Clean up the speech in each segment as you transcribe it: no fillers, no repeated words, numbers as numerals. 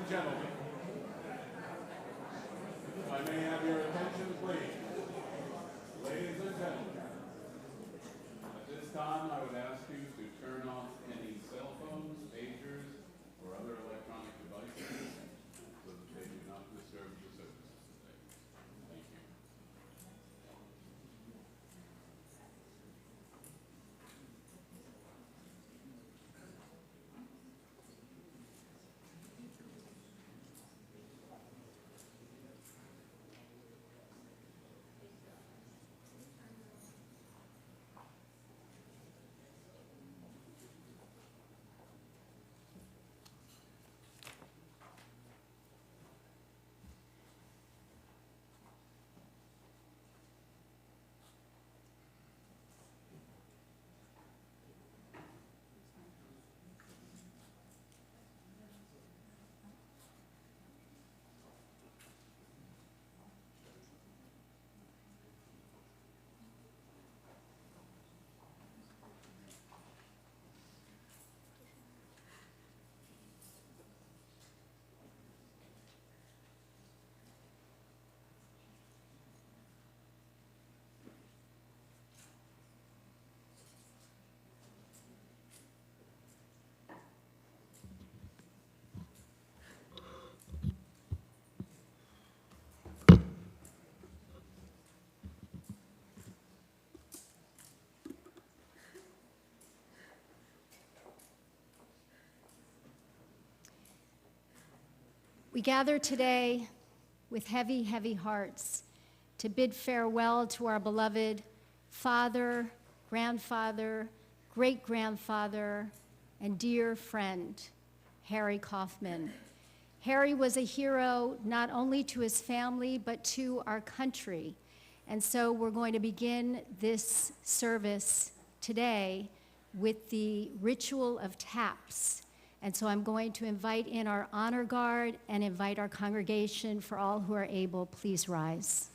and gentlemen, if I may have your attention, please. Ladies and gentlemen, at this time I would ask you to turn off any cell phones, pagers, or other electronic devices so that they do not disturb the services today. Thank you. We gather today with heavy, heavy hearts to bid farewell to our beloved father, grandfather, great-grandfather, and dear friend, Harry Kaufman. Harry was a hero not only to his family, but to our country. And so we're going to begin this service today with the ritual of taps. And so I'm going to invite in our honor guard and invite our congregation. For all who are able, please rise.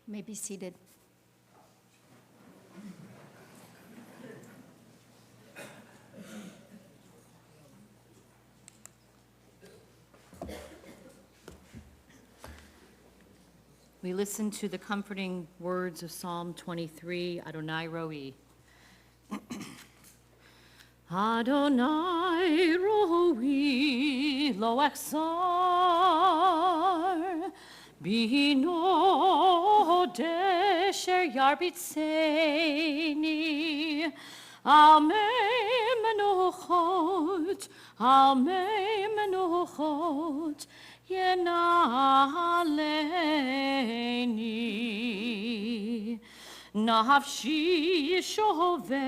You may be seated. We listen to the comforting words of Psalm 23, Adonai Roi. Adonai Roi lo echzar bino desher yarbitseni al mei menuchot ינעלני. נפשי ישובב,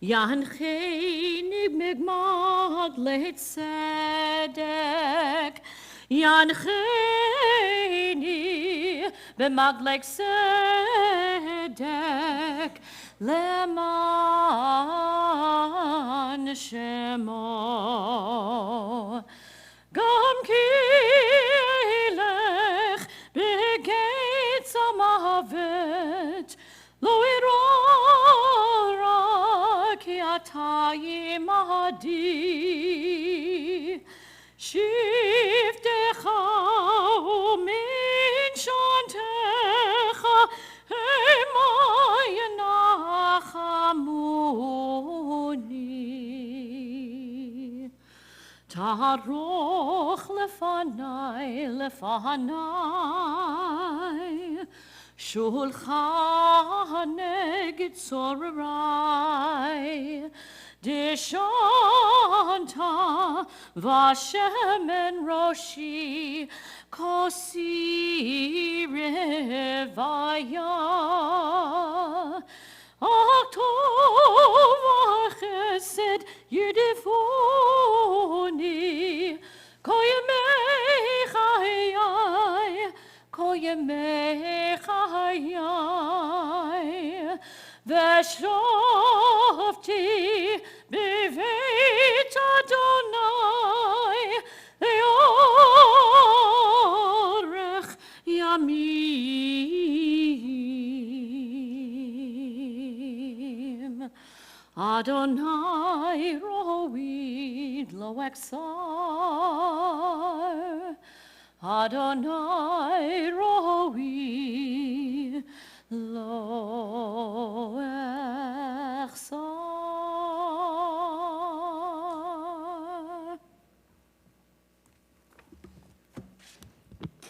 ינחני במגדלי צדק, ינחני במגדלי צדק, למען שמו. גם כי אלך בגץ המוות, לא אירא רע כי אתה עמדי. שבטך ומנשנתך המה ינחמוני. תערוך לפני, שולחן נגד צורריי. דשנת ושמן ראשי, כוסי רוויה. טוב וחסד ירדפוני, כל ימי חיי, ושבתי בבית אדוני לאורך ימים. אדוני רואי לא אכזר, אדוני רואי לא אכזר.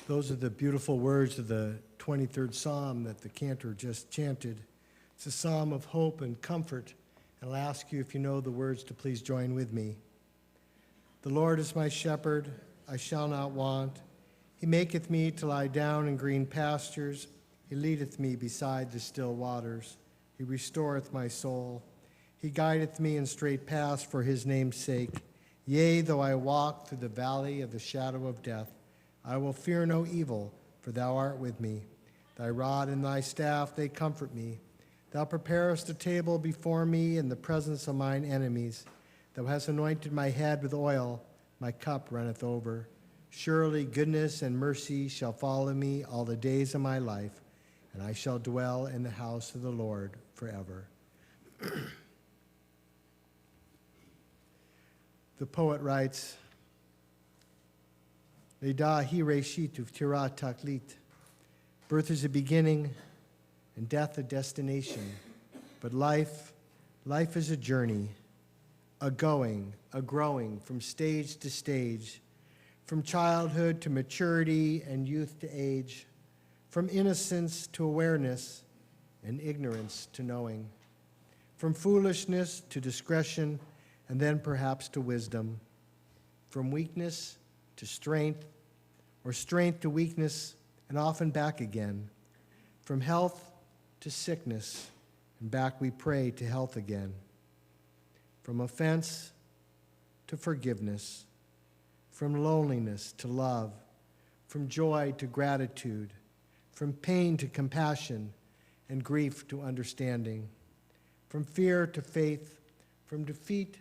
Those are the beautiful words of the 23rd Psalm that the cantor just chanted. It's a psalm of hope and comfort, and I'll ask you, if you know the words, to please join with me. The Lord is my shepherd, I shall not want. He maketh me to lie down in green pastures. He leadeth me beside the still waters. He restoreth my soul. He guideth me in straight paths for his name's sake. Yea, though I walk through the valley of the shadow of death, I will fear no evil, for thou art with me. Thy rod and thy staff, they comfort me. Thou preparest a table before me in the presence of mine enemies. Thou hast anointed my head with oil, my cup runneth over. Surely goodness and mercy shall follow me all the days of my life, and I shall dwell in the house of the Lord forever. The poet writes, Leda hi reshit uftira taklit. Birth is a beginning and death a destination. But life is a journey, a going, a growing from stage to stage, from childhood to maturity and youth to age, from innocence to awareness and ignorance to knowing, from foolishness to discretion and then perhaps to wisdom, from weakness to strength, or strength to weakness, and often back again, from health to sickness, and back we pray to health again, from offense to forgiveness, from loneliness to love, from joy to gratitude, from pain to compassion, and grief to understanding, from fear to faith, from defeat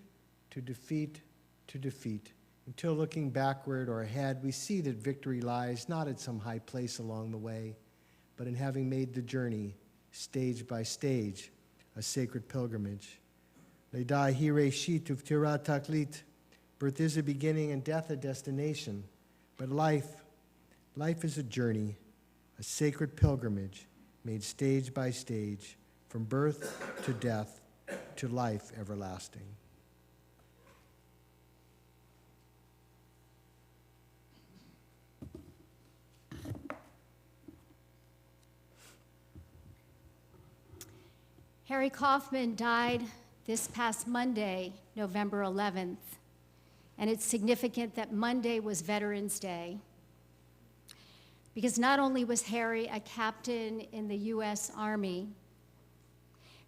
to defeat to defeat, until looking backward or ahead, we see that victory lies not at some high place along the way, but in having made the journey, stage by stage, a sacred pilgrimage. Ledai hire shituv tira taklit. Birth is a beginning and death a destination. But life is a journey, a sacred pilgrimage made stage by stage, from birth to death to life everlasting. Harry Kaufman died this past Monday, November 11th, and it's significant that Monday was Veterans Day, because not only was Harry a captain in the U.S. Army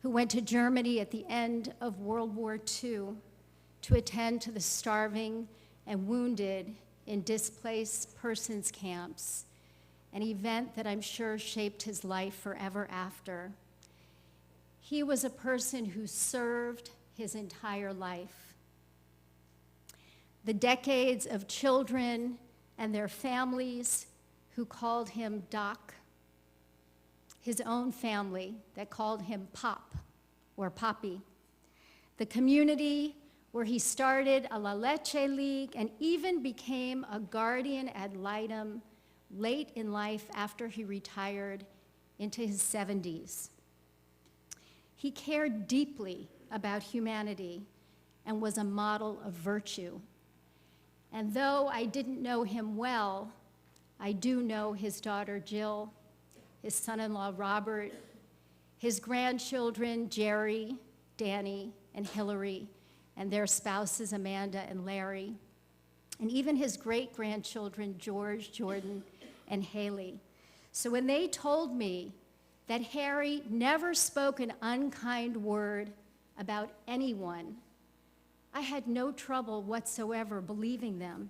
who went to Germany at the end of World War II to attend to the starving and wounded in displaced persons camps, an event that I'm sure shaped his life forever after. He was a person who served his entire life. The decades of children and their families who called him Doc, his own family that called him Pop or Poppy, the community where he started a La Leche League and even became a guardian ad litem late in life after he retired into his 70s. He cared deeply about humanity and was a model of virtue. And though I didn't know him well, I do know his daughter Jill, his son-in-law Robert, his grandchildren Jerry, Danny, and Hillary, and their spouses Amanda and Larry, and even his great-grandchildren George, Jordan, and Haley. So when they told me that Harry never spoke an unkind word about anyone, I had no trouble whatsoever believing them,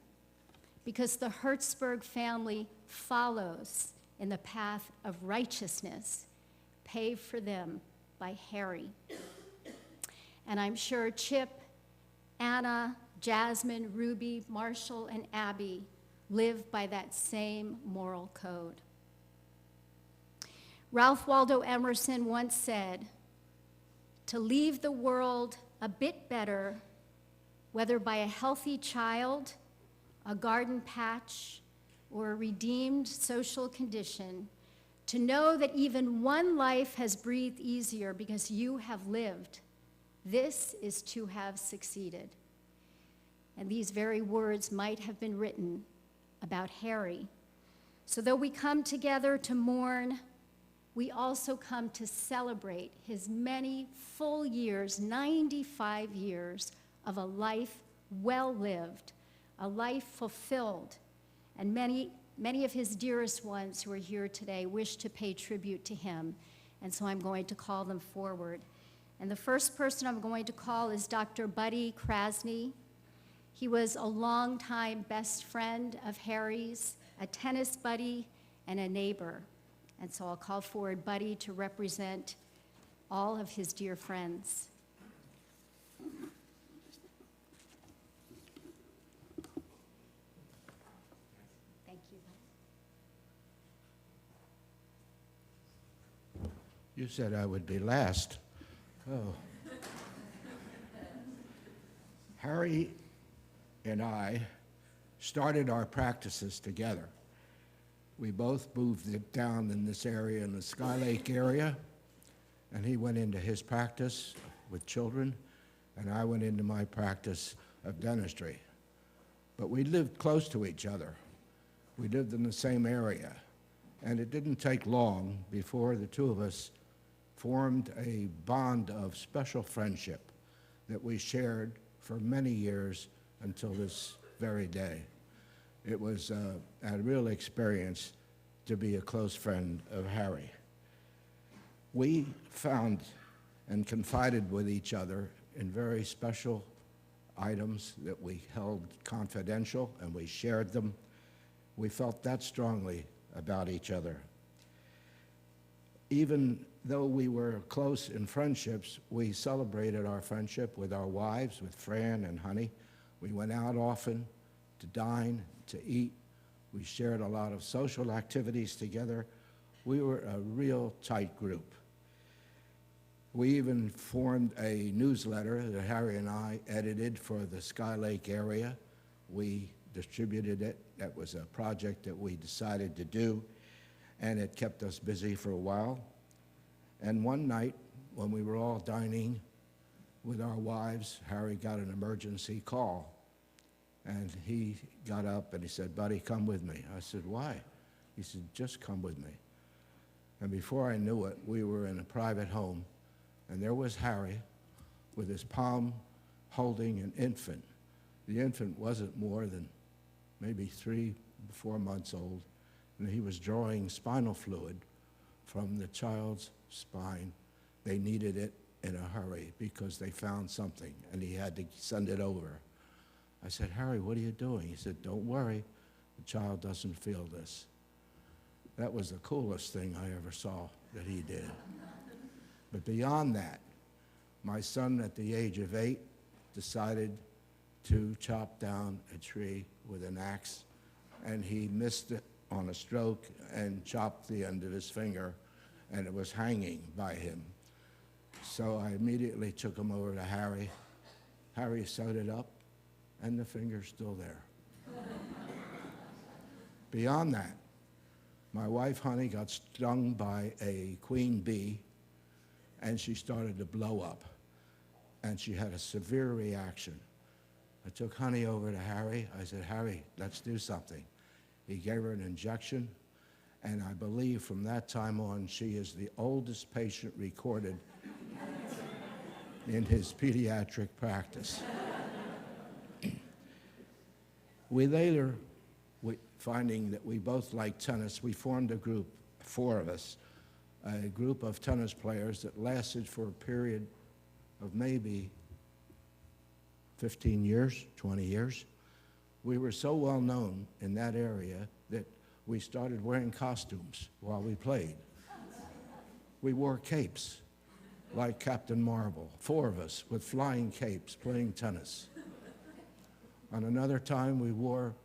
because the Hertzberg family follows in the path of righteousness, paved for them by Harry. And I'm sure Chip, Anna, Jasmine, Ruby, Marshall, and Abby live by that same moral code. Ralph Waldo Emerson once said, "To leave the world a bit better, whether by a healthy child, a garden patch, or a redeemed social condition, to know that even one life has breathed easier because you have lived, this is to have succeeded." And these very words might have been written about Harry. So though we come together to mourn, we also come to celebrate his many full years, 95 years of a life well lived, a life fulfilled. And many of his dearest ones who are here today wish to pay tribute to him. And so I'm going to call them forward. And the first person I'm going to call is Dr. Buddy Krasny. He was a longtime best friend of Harry's, a tennis buddy, and a neighbor. And so I'll call forward Buddy to represent all of his dear friends. Thank you. You said I would be last. Oh. Harry and I started our practices together. We both moved it down in this area, in the Sky Lake area, and he went into his practice with children, and I went into my practice of dentistry. But we lived close to each other. We lived in the same area, and it didn't take long before the two of us formed a bond of special friendship that we shared for many years until this very day. It was a real experience to be a close friend of Harry. We found and confided with each other in very special items that we held confidential, and we shared them. We felt that strongly about each other. Even though we were close in friendships, we celebrated our friendship with our wives, with Fran and Honey. We went out often to dine, to eat. We shared a lot of social activities together. We were a real tight group. We even formed a newsletter that Harry and I edited for the Sky Lake area. We distributed it. That was a project that we decided to do, and it kept us busy for a while. And one night, when we were all dining with our wives, Harry got an emergency call. And he got up and he said, "Buddy, come with me." I said, "Why?" He said, "Just come with me." And before I knew it, we were in a private home, and there was Harry with his palm holding an infant. The infant wasn't more than maybe 3 or 4 months old, and he was drawing spinal fluid from the child's spine. They needed it in a hurry because they found something, and he had to send it over. I said, "Harry, what are you doing?" He said, "Don't worry, the child doesn't feel this." That was the coolest thing I ever saw that he did. But beyond that, my son at the age of 8 decided to chop down a tree with an axe, and he missed it on a stroke and chopped the end of his finger, and it was hanging by him. So I immediately took him over to Harry. Harry sewed it up, and the finger's still there. Beyond that, my wife, Honey, got stung by a queen bee, and she started to blow up, and she had a severe reaction. I took Honey over to Harry. I said, "Harry, let's do something." He gave her an injection, and I believe from that time on, she is the oldest patient recorded in his pediatric practice. We later, finding that we both liked tennis, we formed a group, 4 of us, a group of tennis players that lasted for a period of maybe 15 years, 20 years. We were so well known in that area that we started wearing costumes while we played. We wore capes like Captain Marvel, 4 of us with flying capes playing tennis. On another time, we wore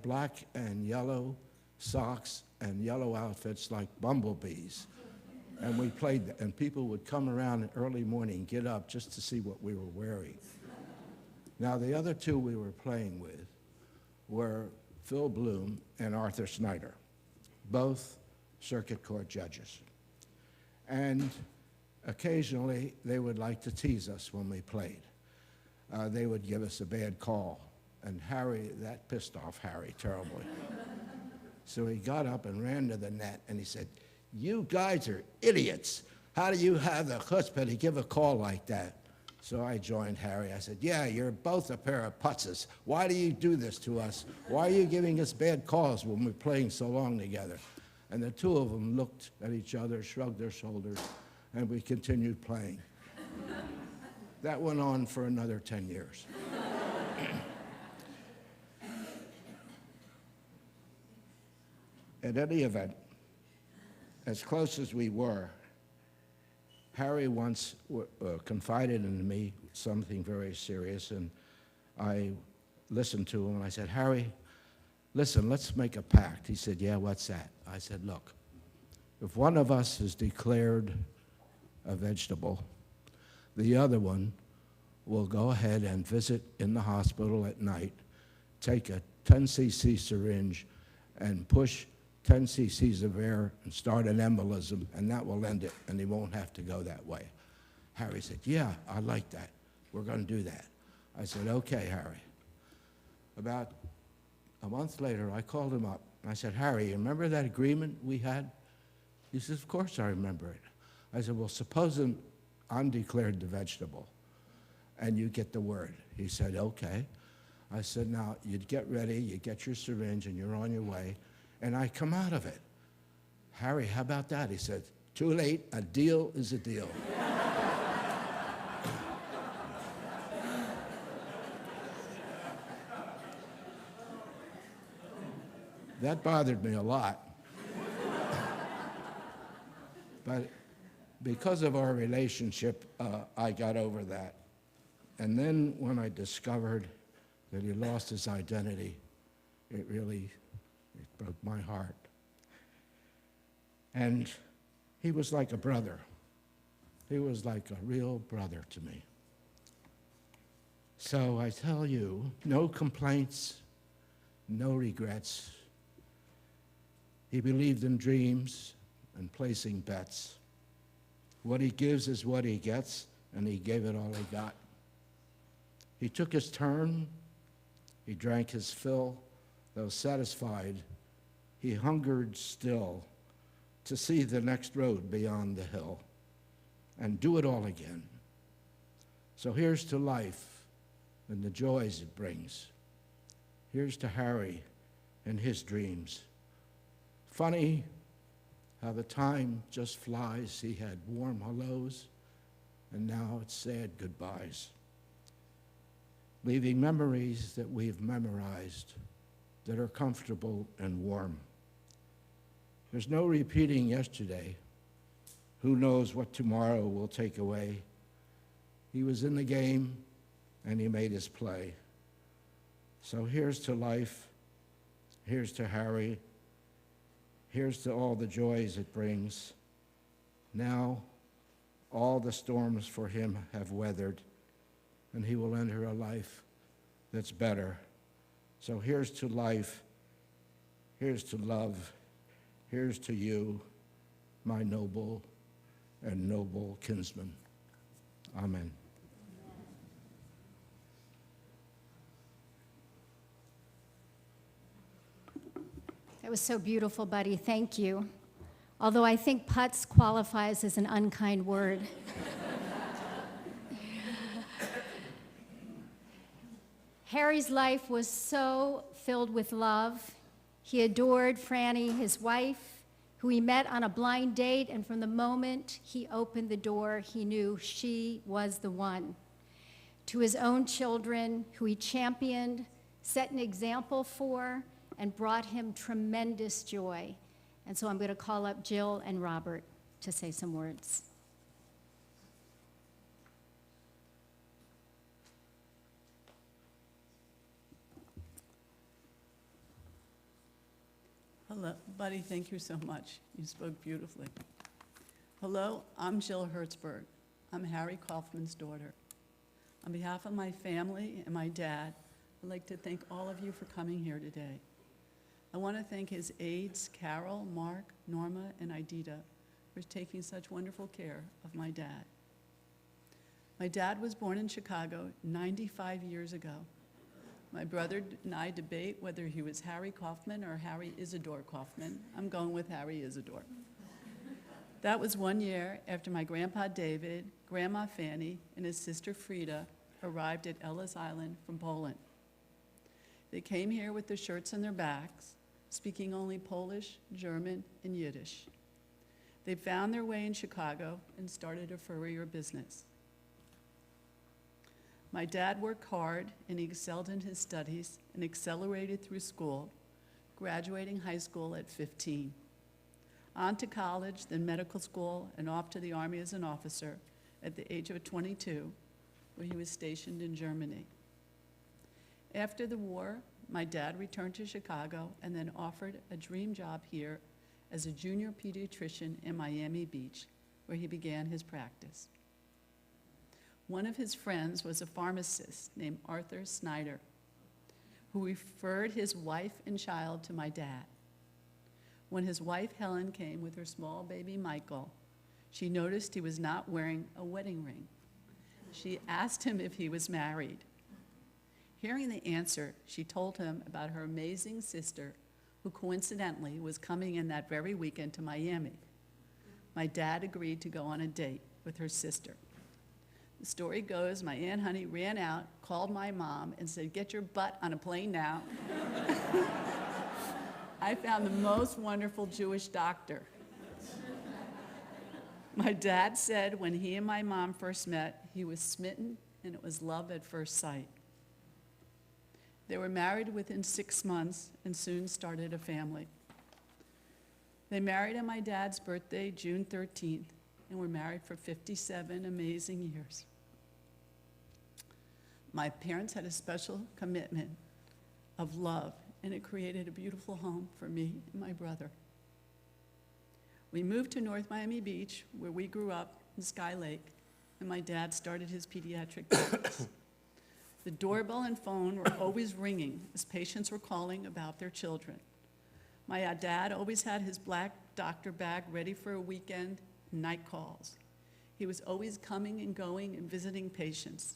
black and yellow socks and yellow outfits like bumblebees. And we played, and people would come around in early morning, get up just to see what we were wearing. Now, the other 2 we were playing with were Phil Bloom and Arthur Snyder, both circuit court judges. And occasionally, they would like to tease us when we played. They would give us a bad call. And Harry, that pissed off Harry terribly. So he got up and ran to the net, and he said, "You guys are idiots. How do you have the chutzpah to give a call like that?" So I joined Harry. I said, "Yeah, you're both a pair of putzes. Why do you do this to us? Why are you giving us bad calls when we're playing so long together?" And the 2 of them looked at each other, shrugged their shoulders, and we continued playing. That went on for another 10 years. At any event, as close as we were, Harry once confided in me something very serious, and I listened to him, and I said, "Harry, listen, let's make a pact." He said, "Yeah, what's that?" I said, "Look, if one of us is declared a vegetable, the other one will go ahead and visit in the hospital at night, take a 10 cc syringe, and push 10 cc's of air and start an embolism, and that will end it, and he won't have to go that way." Harry said, "Yeah, I like that. We're going to do that." I said, "Okay, Harry." About a month later, I called him up, and I said, "Harry, you remember that agreement we had?" He says, "Of course I remember it." I said, "Well, supposing I'm declared the vegetable, and you get the word." He said, "Okay." I said, "Now, you'd get ready, you get your syringe, and you're on your way, and I come out of it." "Harry, how about that?" He said, "Too late, a deal is a deal." That bothered me a lot. But because of our relationship, I got over that. And then when I discovered that he lost his identity. It broke my heart. And he was like a brother. He was like a real brother to me. So I tell you, no complaints, no regrets. He believed in dreams and placing bets. What he gives is what he gets, and he gave it all he got. He took his turn, he drank his fill. Though satisfied, he hungered still to see the next road beyond the hill and do it all again. So here's to life and the joys it brings. Here's to Harry and his dreams. Funny how the time just flies. He had warm hellos, and now it's sad goodbyes, leaving memories that we've memorized that are comfortable and warm. There's no repeating yesterday. Who knows what tomorrow will take away? He was in the game, and he made his play. So here's to life, here's to Harry, here's to all the joys it brings. Now, all the storms for him have weathered, and he will enter a life that's better. So here's to life, here's to love, here's to you, my noble and noble kinsman. Amen. That was so beautiful, buddy. Thank you. Although I think putz qualifies as an unkind word. Harry's life was so filled with love. He adored Franny, his wife, who he met on a blind date, and from the moment he opened the door, he knew she was the one. To his own children, who he championed, set an example for, and brought him tremendous joy. And so I'm going to call up Jill and Robert to say some words. Hello, buddy, thank you so much. You spoke beautifully. Hello, I'm Jill Hertzberg. I'm Harry Kaufman's daughter. On behalf of my family and my dad, I'd like to thank all of you for coming here today. I want to thank his aides, Carol, Mark, Norma, and Idita, for taking such wonderful care of my dad. My dad was born in Chicago 95 years ago. My brother and I debate whether he was Harry Kaufman or Harry Isidore Kaufman. I'm going with Harry Isidore. That was 1 year after my grandpa David, grandma Fanny, and his sister Frida arrived at Ellis Island from Poland. They came here with their shirts on their backs, speaking only Polish, German, and Yiddish. They found their way in Chicago and started a furrier business. My dad worked hard, and he excelled in his studies and accelerated through school, graduating high school at 15. On to college, then medical school, and off to the Army as an officer at the age of 22, where he was stationed in Germany. After the war, my dad returned to Chicago and then offered a dream job here as a junior pediatrician in Miami Beach, where he began his practice. One of his friends was a pharmacist named Arthur Snyder, who referred his wife and child to my dad. When his wife Helen came with her small baby Michael, she noticed he was not wearing a wedding ring. She asked him if he was married. Hearing the answer, she told him about her amazing sister, who coincidentally was coming in that very weekend to Miami. My dad agreed to go on a date with her sister. The story goes, my Aunt Honey ran out, called my mom, and said, "Get your butt on a plane now." I found the most wonderful Jewish doctor. My dad said when he and my mom first met, he was smitten, and it was love at first sight. They were married within 6 months and soon started a family. They married on my dad's birthday, June 13th, and were married for 57 amazing years. My parents had a special commitment of love, and it created a beautiful home for me and my brother. We moved to North Miami Beach, where we grew up in Sky Lake, and my dad started his pediatric practice. The doorbell and phone were always ringing as patients were calling about their children. My dad always had his black doctor bag ready for a weekend and night calls. He was always coming and going and visiting patients.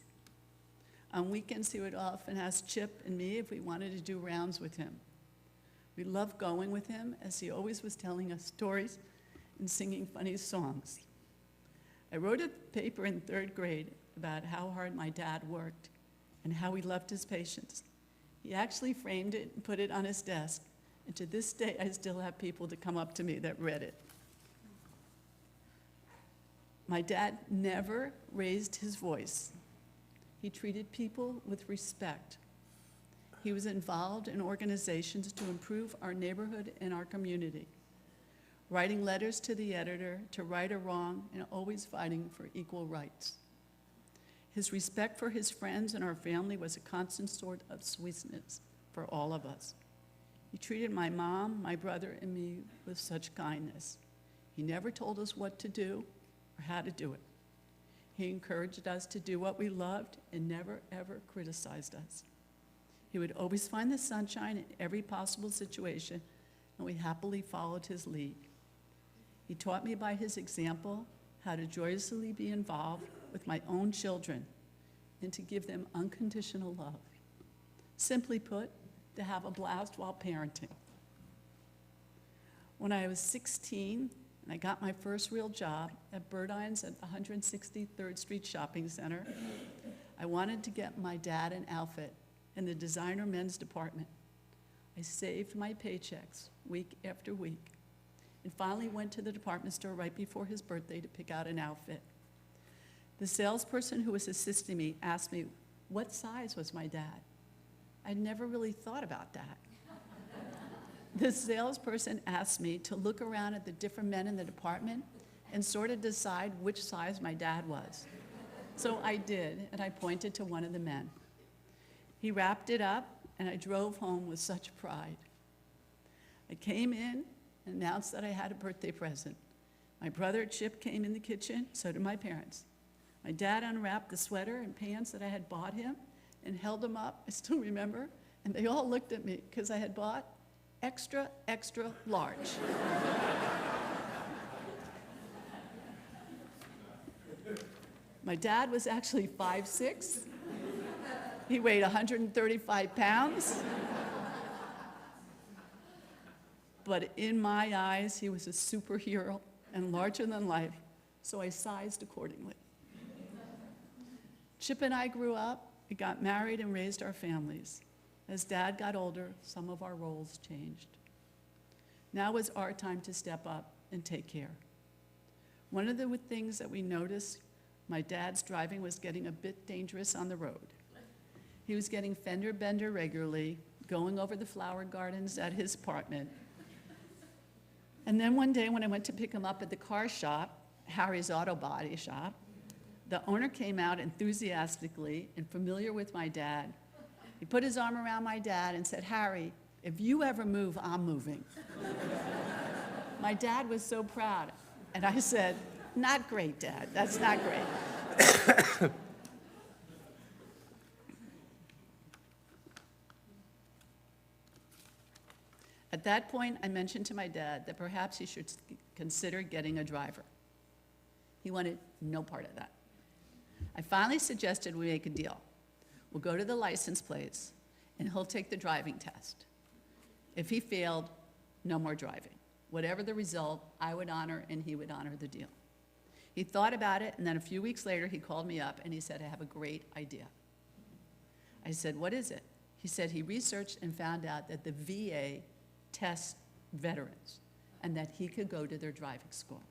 On weekends, he would often ask Chip and me if we wanted to do rounds with him. We loved going with him, as he always was telling us stories and singing funny songs. I wrote a paper in 3rd grade about how hard my dad worked and how he loved his patients. He actually framed it and put it on his desk, and to this day, I still have people to come up to me that read it. My dad never raised his voice. He treated people with respect. He was involved in organizations to improve our neighborhood and our community, writing letters to the editor to right a wrong and always fighting for equal rights. His respect for his friends and our family was a constant source of sweetness for all of us. He treated my mom, my brother, and me with such kindness. He never told us what to do or how to do it. He encouraged us to do what we loved and never, ever criticized us. He would always find the sunshine in every possible situation, and we happily followed his lead. He taught me by his example how to joyously be involved with my own children and to give them unconditional love. Simply put, to have a blast while parenting. When I was 16, and I got my first real job at Birdine's at the 163rd Street Shopping Center, I wanted to get my dad an outfit in the designer men's department. I saved my paychecks week after week and finally went to the department store right before his birthday to pick out an outfit. The salesperson who was assisting me asked me what size was my dad. I'd never really thought about that. The salesperson asked me to look around at the different men in the department and sort of decide which size my dad was. So I did, and I pointed to one of the men. He wrapped it up, and I drove home with such pride. I came in and announced that I had a birthday present. My brother Chip came in the kitchen, so did my parents. My dad unwrapped the sweater and pants that I had bought him and held them up, I still remember, and they all looked at me because I had bought extra, extra large. My dad was actually 5'6". He weighed 135 pounds. But in my eyes, he was a superhero and larger than life, so I sized accordingly. Chip and I grew up, we got married and raised our families. As Dad got older, some of our roles changed. Now was our time to step up and take care. One of the things that we noticed, my dad's driving was getting a bit dangerous on the road. He was getting fender bender regularly, going over the flower gardens at his apartment. And then one day when I went to pick him up at the car shop, Harry's Auto Body Shop, the owner came out enthusiastically and familiar with my dad. He put his arm around my dad and said, "Harry, if you ever move, I'm moving." My dad was so proud. And I said, "Not great, Dad. That's not great." At that point, I mentioned to my dad that perhaps he should consider getting a driver. He wanted no part of that. I finally suggested we make a deal. We'll go to the license place, and he'll take the driving test. If he failed, no more driving. Whatever the result, I would honor, and he would honor the deal. He thought about it, and then a few weeks later, he called me up, and he said, "I have a great idea." I said, "What is it?" He said he researched and found out that the VA tests veterans, and that he could go to their driving school.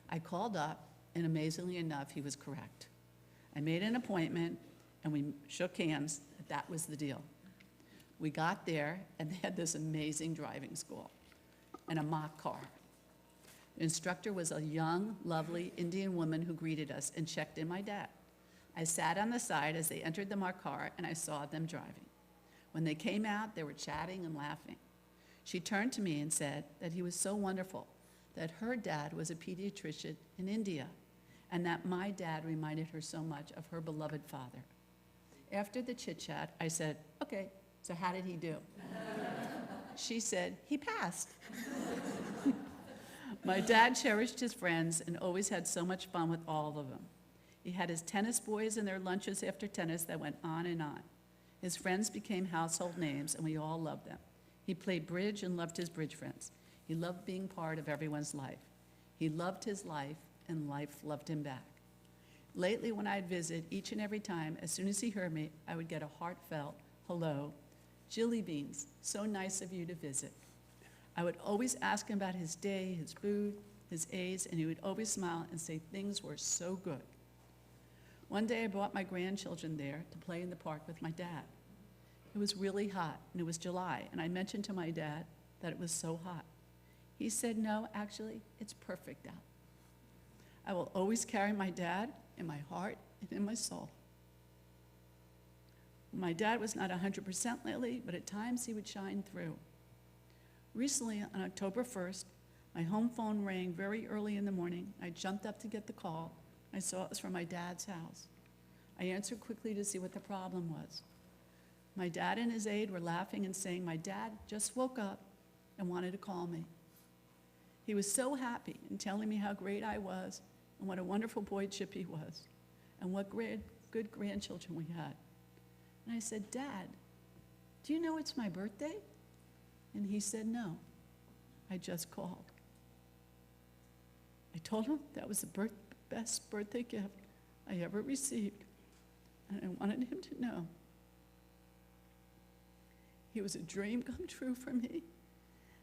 I called up, and amazingly enough, he was correct. I made an appointment, and we shook hands. That was the deal. We got there, and they had this amazing driving school and a mock car. The instructor was a young, lovely Indian woman who greeted us and checked in my dad. I sat on the side as they entered the marked car, and I saw them driving. When they came out, they were chatting and laughing. She turned to me and said that he was so wonderful, that her dad was a pediatrician in India, and that my dad reminded her so much of her beloved father. After the chit-chat, I said, "Okay, so how did he do?" She said, "He passed." My dad cherished his friends and always had so much fun with all of them. He had his tennis boys and their lunches after tennis that went on and on. His friends became household names, and we all loved them. He played bridge and loved his bridge friends. He loved being part of everyone's life. He loved his life, and life loved him back. Lately, when I'd visit, each and every time, as soon as he heard me, I would get a heartfelt, "Hello, Jilly Beans, so nice of you to visit." I would always ask him about his day, his food, his A's, and he would always smile and say things were so good. One day I brought my grandchildren there to play in the park with my dad. It was really hot, and it was July, and I mentioned to my dad that it was so hot. He said, "No, actually, it's perfect out." I will always carry my dad in my heart and in my soul. My dad was not 100% lately, but at times he would shine through. Recently, on October 1st, my home phone rang very early in the morning. I jumped up to get the call. I saw it was from my dad's house. I answered quickly to see what the problem was. My dad and his aide were laughing and saying my dad just woke up and wanted to call me. He was so happy and telling me how great I was and what a wonderful boy Chippy was and what good grandchildren we had. And I said, "Dad, do you know it's my birthday?" And he said, "No, I just called." I told him that was the best birthday gift I ever received, and I wanted him to know he was a dream come true for me,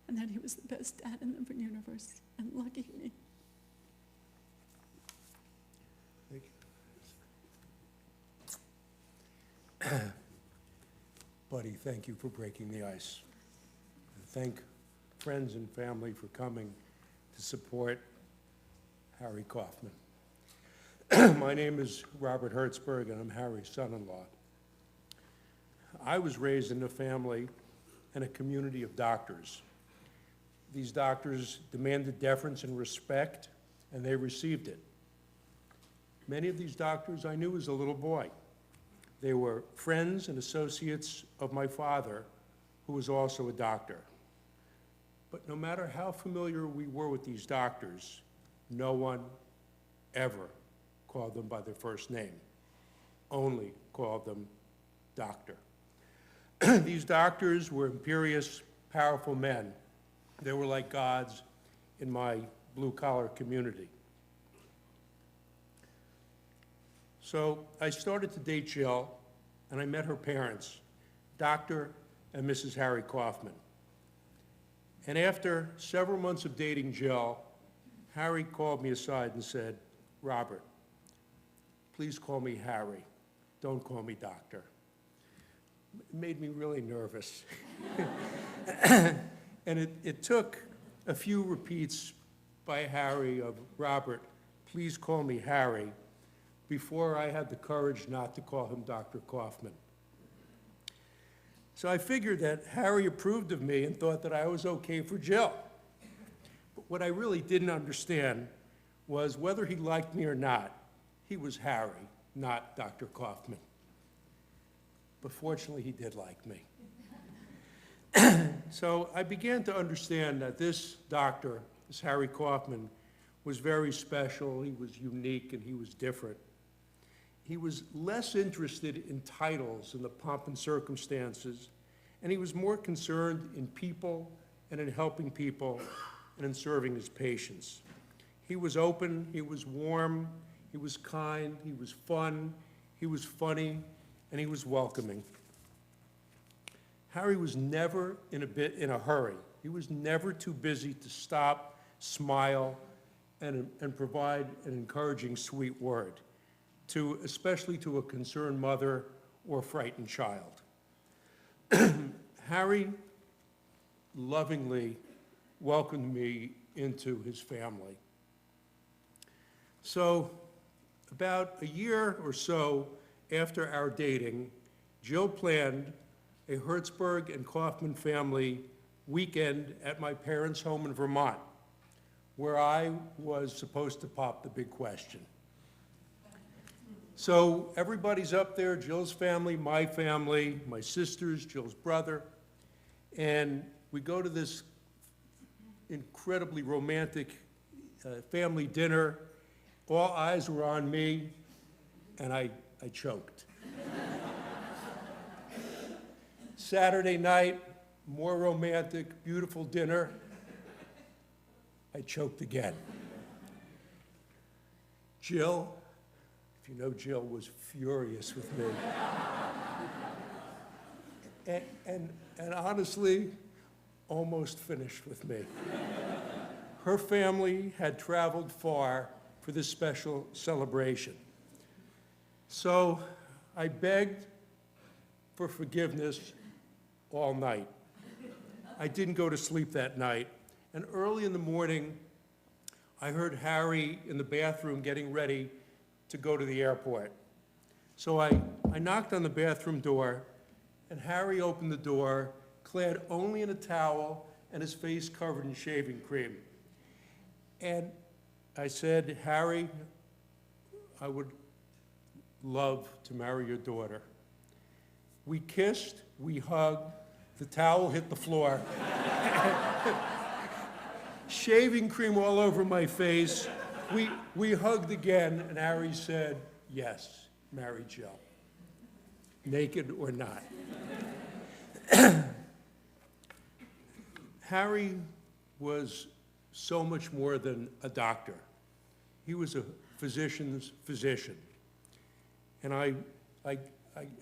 and that he was the best dad in the universe, and lucky me. Thank you. Buddy, thank you for breaking the ice. And thank friends and family for coming to support Harry Kaufman. My name is Robert Hertzberg, and I'm Harry's son-in-law. I was raised in a family and a community of doctors. These doctors demanded deference and respect, and they received it. Many of these doctors I knew as a little boy. They were friends and associates of my father, who was also a doctor. But no matter how familiar we were with these doctors, no one ever called them by their first name, only called them doctor. These doctors were imperious, powerful men. They were like gods in my blue-collar community. So I started to date Jill, and I met her parents, Dr. and Mrs. Harry Kaufman. And after several months of dating Jill, Harry called me aside and said, "Robert, please call me Harry. Don't call me doctor." It made me really nervous. And it took a few repeats by Harry of, "Robert, please call me Harry," before I had the courage not to call him Dr. Kaufman. So I figured that Harry approved of me and thought that I was okay for Jill. But what I really didn't understand was whether he liked me or not, he was Harry, not Dr. Kaufman. But fortunately, he did like me. So I began to understand that this doctor, this Harry Kaufman, was very special, he was unique, and he was different. He was less interested in titles and the pomp and circumstances, and he was more concerned in people and in helping people and in serving his patients. He was open, he was warm, he was kind, he was fun, he was funny, and he was welcoming. Harry was never in a hurry. He was never too busy to stop, smile, and provide an encouraging, sweet word, especially to a concerned mother or frightened child. Harry lovingly welcomed me into his family. So About a year or so after our dating, Jill planned a Hertzberg and Kaufman family weekend at my parents' home in Vermont, where I was supposed to pop the big question. So everybody's up there, Jill's family, my sisters, Jill's brother, and we go to this incredibly romantic family dinner. All eyes were on me, and I choked. Saturday night, more romantic, beautiful dinner. I choked again. Jill, if you know Jill, was furious with me. And honestly, almost finished with me. Her family had traveled far for this special celebration. So I begged for forgiveness all night. I didn't go to sleep that night, and early in the morning, I heard Harry in the bathroom getting ready to go to the airport. So I knocked on the bathroom door, and Harry opened the door, clad only in a towel and his face covered in shaving cream. And I said, Harry, I would love to marry your daughter. We kissed, we hugged, the towel hit the floor. Shaving cream all over my face. We hugged again, and Harry said, yes, marry Jill, naked or not. Harry was so much more than a doctor. He was a physician's physician. And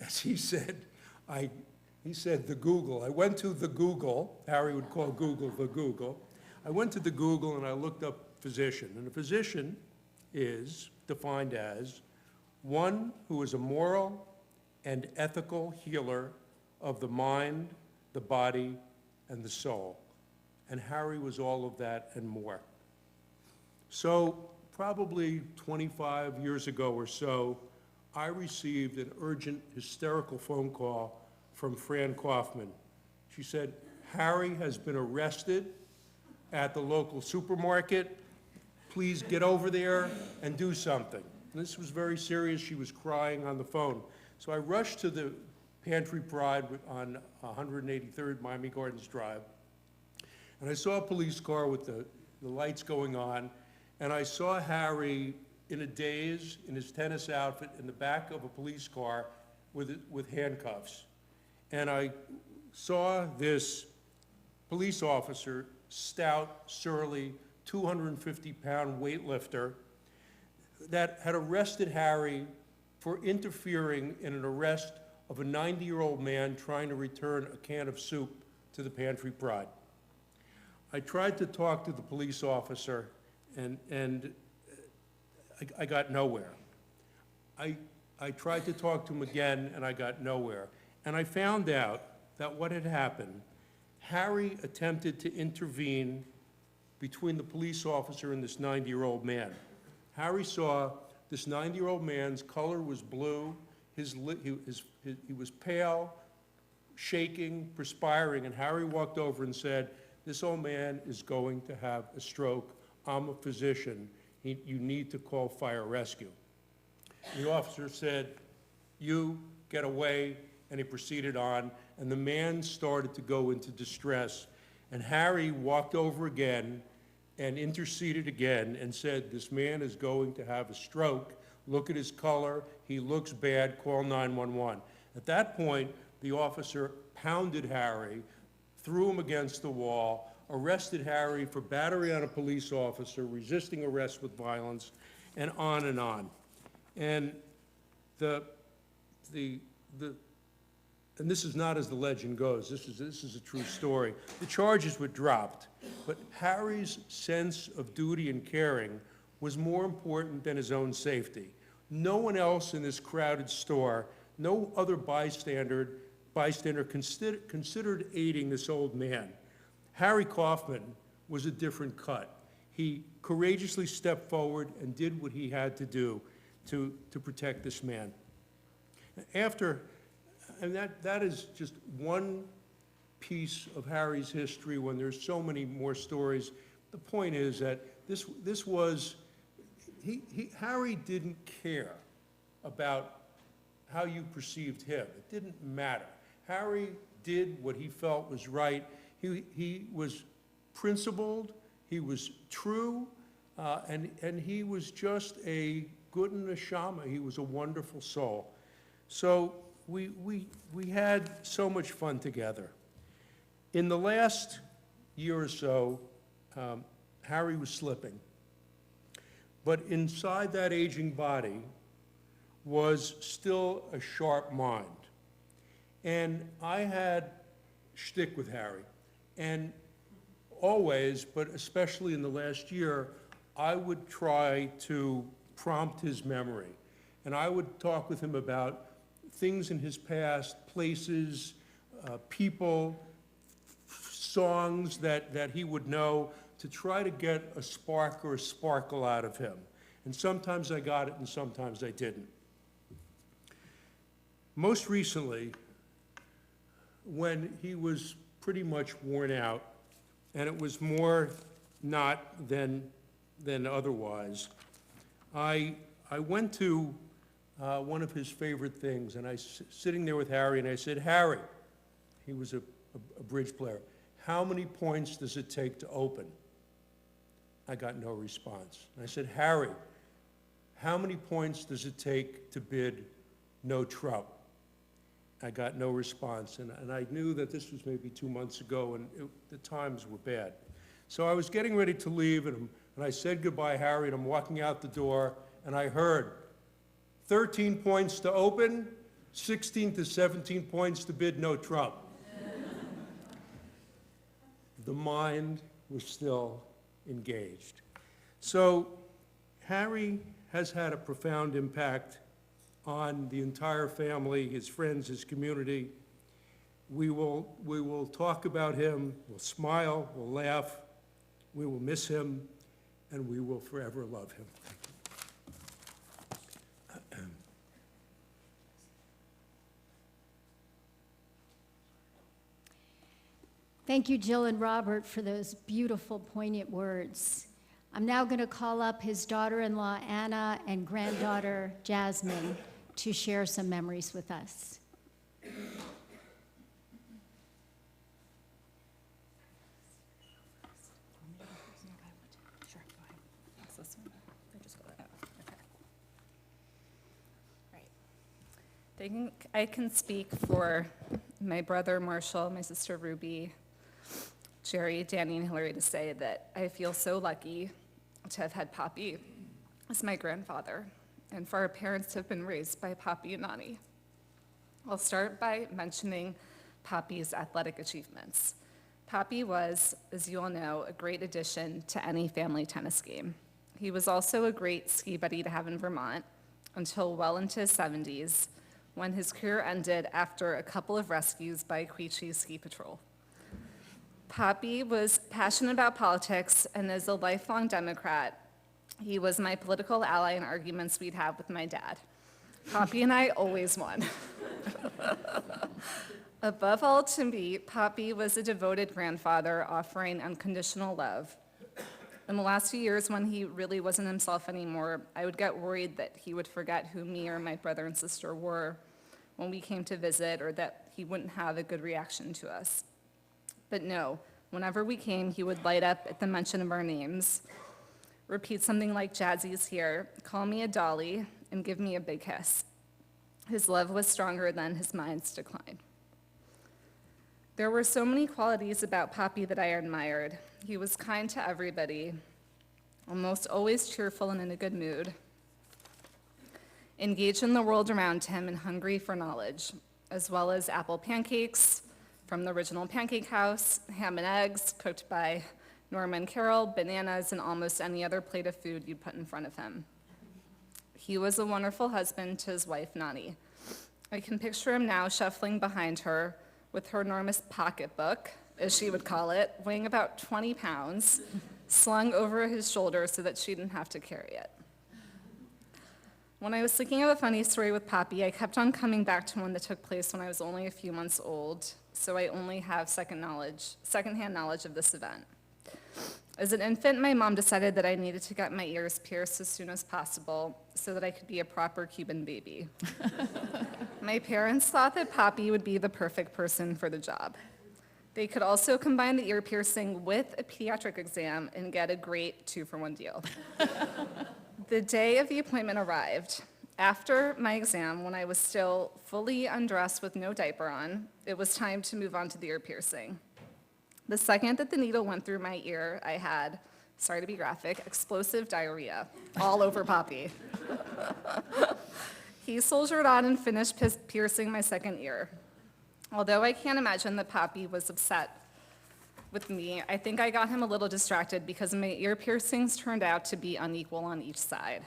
as he said, he said the Google. I went to the Google. Harry would call Google the Google. I went to the Google and I looked up physician. And a physician is defined as one who is a moral and ethical healer of the mind, the body, and the soul. And Harry was all of that and more. So probably 25 years ago or so, I received an urgent, hysterical phone call from Fran Kaufman. She said, Harry has been arrested at the local supermarket. Please get over there and do something. And this was very serious. She was crying on the phone. So I rushed to the Pantry Pride on 183rd Miami Gardens Drive. And I saw a police car with the lights going on. And I saw Harry in a daze, in his tennis outfit, in the back of a police car with handcuffs. And I saw this police officer, stout, surly, 250-pound weightlifter, that had arrested Harry for interfering in an arrest of a 90-year-old man trying to return a can of soup to the Pantry Pride. I tried to talk to the police officer, and I got nowhere. I tried to talk to him again, and I got nowhere. And I found out that what had happened, Harry attempted to intervene between the police officer and this 90-year-old man. Harry saw this 90-year-old man's color was blue, he was pale, shaking, perspiring, and Harry walked over and said, this old man is going to have a stroke. I'm a physician. You need to call fire rescue. The officer said, you get away, and he proceeded on, and the man started to go into distress. And Harry walked over again and interceded again and said, this man is going to have a stroke. Look at his color. He looks bad. Call 911. At that point, the officer pounded Harry, threw him against the wall, arrested Harry for battery on a police officer, resisting arrest with violence, and on and on. And and this is not as the legend goes. This is a true story. The charges were dropped, but Harry's sense of duty and caring was more important than his own safety. No one else in this crowded store, no other bystander considered aiding this old man. Harry Kaufman was a different cut. He courageously stepped forward and did what he had to do. to protect this man. After, and that is just one piece of Harry's history when there's so many more stories. The point is that this was, Harry didn't care about how you perceived him. It didn't matter. Harry did what he felt was right. He was principled, he was true, and he was just a good neshama. He was a wonderful soul. So we had so much fun together. In the last year or so, Harry was slipping. But inside that aging body was still a sharp mind. And I had shtick with Harry. And always, but especially in the last year, I would try to prompt his memory. And I would talk with him about things in his past, places, people, songs that he would know, to try to get a spark or a sparkle out of him. And sometimes I got it and sometimes I didn't. Most recently, when he was pretty much worn out, and it was more not than otherwise, I went to one of his favorite things, and sitting there with Harry, and I said, Harry, he was a bridge player, how many points does it take to open? I got no response. And I said, Harry, how many points does it take to bid no trout? I got no response, and I knew that this was maybe 2 months ago, and the times were bad. So I was getting ready to leave, and I said goodbye, Harry, and I'm walking out the door, and I heard 13 points to open, 16 to 17 points to bid no trout. The mind was still engaged. So Harry has had a profound impact on the entire family, his friends, his community. We will talk about him, we'll smile, we'll laugh, we will miss him, and we will forever love him. Thank you, Jill and Robert, for those beautiful, poignant words. I'm now going to call up his daughter-in-law, Anna, and granddaughter, Jasmine, to share some memories with us. Sure, go ahead. It's this one. Or just go that way. Okay. Right. I think I can speak for my brother Marshall, my sister Ruby, Jerry, Danny, and Hillary to say that I feel so lucky to have had Papi as my grandfather, and for our parents to have been raised by Papi and Nani. I'll start by mentioning Papi's athletic achievements. Papi was, as you all know, a great addition to any family tennis game. He was also a great ski buddy to have in Vermont until well into his 70s, when his career ended after a couple of rescues by Quechee Ski Patrol. Papi was passionate about politics, and as a lifelong Democrat, he was my political ally in arguments we'd have with my dad. Papi and I always won. Above all to me, Papi was a devoted grandfather offering unconditional love. In the last few years, when he really wasn't himself anymore, I would get worried that he would forget who me or my brother and sister were when we came to visit, or that he wouldn't have a good reaction to us. But no, whenever we came, he would light up at the mention of our names, repeat something like Jazzy's here, call me a dolly, and give me a big kiss. His love was stronger than his mind's decline. There were so many qualities about Papi that I admired. He was kind to everybody, almost always cheerful and in a good mood, engaged in the world around him and hungry for knowledge, as well as apple pancakes from the original Pancake House, ham and eggs cooked by Norman Carroll, bananas, and almost any other plate of food you'd put in front of him. He was a wonderful husband to his wife, Nani. I can picture him now shuffling behind her with her enormous pocketbook, as she would call it, weighing about 20 pounds, slung over his shoulder so that she didn't have to carry it. When I was thinking of a funny story with Poppy, I kept on coming back to one that took place when I was only a few months old, so I only have secondhand knowledge of this event. As an infant, my mom decided that I needed to get my ears pierced as soon as possible so that I could be a proper Cuban baby. My parents thought that Poppy would be the perfect person for the job. They could also combine the ear piercing with a pediatric exam and get a great 2-for-1 deal. The day of the appointment arrived. After my exam, when I was still fully undressed with no diaper on, it was time to move on to the ear piercing. The second that the needle went through my ear, I had, sorry to be graphic, explosive diarrhea all over Poppy. He soldiered on and finished piercing my second ear. Although I can't imagine that Poppy was upset with me, I think I got him a little distracted because my ear piercings turned out to be unequal on each side.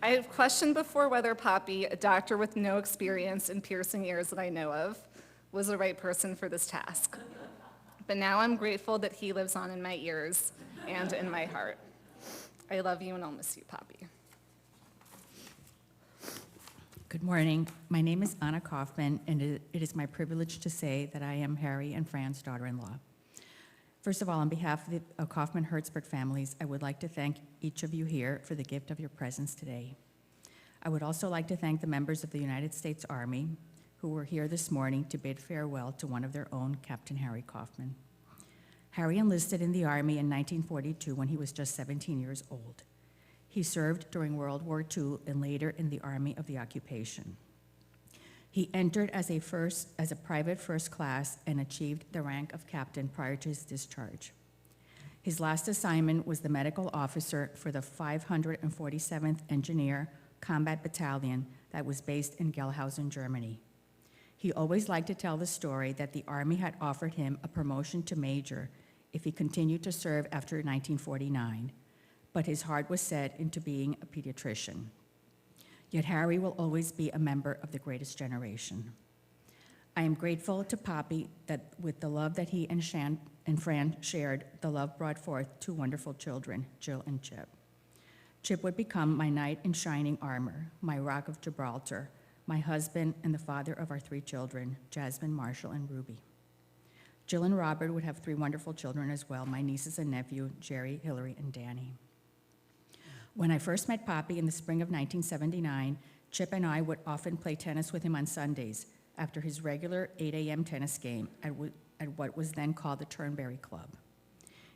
I have questioned before whether Poppy, a doctor with no experience in piercing ears that I know of, was the right person for this task. But now I'm grateful that he lives on in my ears and in my heart. I love you and I'll miss you, Poppy. Good morning. My name is Anna Kaufman, and it is my privilege to say that I am Harry and Fran's daughter-in-law. First of all, on behalf of the Kaufman-Hertzberg families, I would like to thank each of you here for the gift of your presence today. I would also like to thank the members of the United States Army who were here this morning to bid farewell to one of their own, Captain Harry Kaufman. Harry enlisted in the Army in 1942 when he was just 17 years old. He served during World War II and later in the Army of the Occupation. He entered as a private first class and achieved the rank of captain prior to his discharge. His last assignment was the medical officer for the 547th Engineer Combat Battalion that was based in Gelhausen, Germany. He always liked to tell the story that the Army had offered him a promotion to major if he continued to serve after 1949. But his heart was set into being a pediatrician. Yet Harry will always be a member of the greatest generation. I am grateful to Poppy that with the love that he and Fran shared, the love brought forth 2 wonderful children, Jill and Chip. Chip would become my knight in shining armor, my rock of Gibraltar, my husband and the father of our 3 children, Jasmine, Marshall, and Ruby. Jill and Robert would have 3 wonderful children as well, my nieces and nephew, Jerry, Hillary, and Danny. When I first met Poppy in the spring of 1979, Chip and I would often play tennis with him on Sundays after his regular 8 a.m. tennis game at what was then called the Turnberry Club.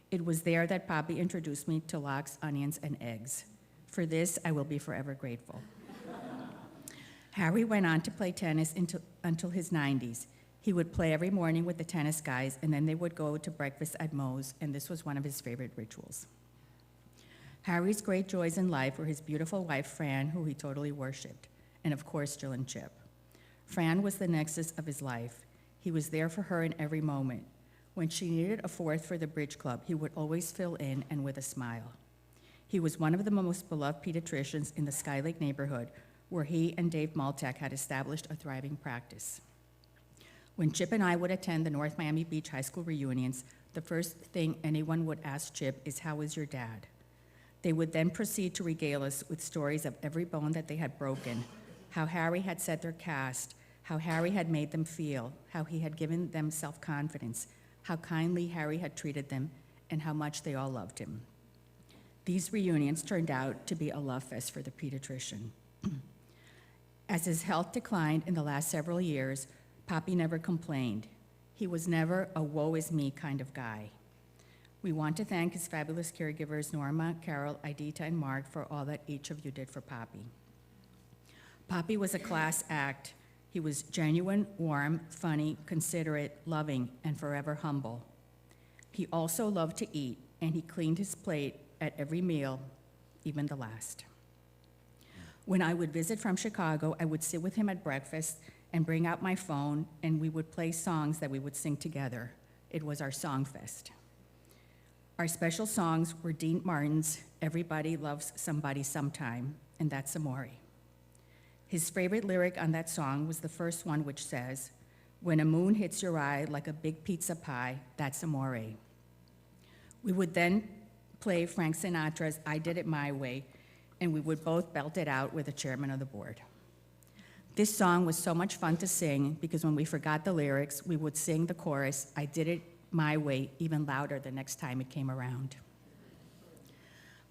It was there that Poppy introduced me to lox, onions, and eggs. For this, I will be forever grateful. Harry went on to play tennis until his 90s. He would play every morning with the tennis guys, and then they would go to breakfast at Moe's, and this was one of his favorite rituals. Harry's great joys in life were his beautiful wife, Fran, who he totally worshipped, and of course, Jill and Chip. Fran was the nexus of his life. He was there for her in every moment. When she needed a fourth for the bridge club, he would always fill in and with a smile. He was one of the most beloved pediatricians in the Sky Lake neighborhood, where he and Dave Maltek had established a thriving practice. When Chip and I would attend the North Miami Beach High School reunions, the first thing anyone would ask Chip is, "How is your dad?" They would then proceed to regale us with stories of every bone that they had broken, how Harry had set their cast, how Harry had made them feel, how he had given them self-confidence, how kindly Harry had treated them, and how much they all loved him. These reunions turned out to be a love fest for the pediatrician. As his health declined in the last several years, Poppy never complained. He was never a woe is me kind of guy. We want to thank his fabulous caregivers, Norma, Carol, Idita, and Mark, for all that each of you did for Poppy. Poppy was a class act. He was genuine, warm, funny, considerate, loving, and forever humble. He also loved to eat, and he cleaned his plate at every meal, even the last. When I would visit from Chicago, I would sit with him at breakfast and bring out my phone, and we would play songs that we would sing together. It was our song fest. Our special songs were Dean Martin's "Everybody Loves Somebody Sometime," and "That's Amore." His favorite lyric on that song was the first one, which says, "When a moon hits your eye like a big pizza pie, that's amore." We would then play Frank Sinatra's "I Did It My Way," and we would both belt it out with the chairman of the board. This song was so much fun to sing because when we forgot the lyrics, we would sing the chorus, "I Did It My Way," even louder the next time it came around.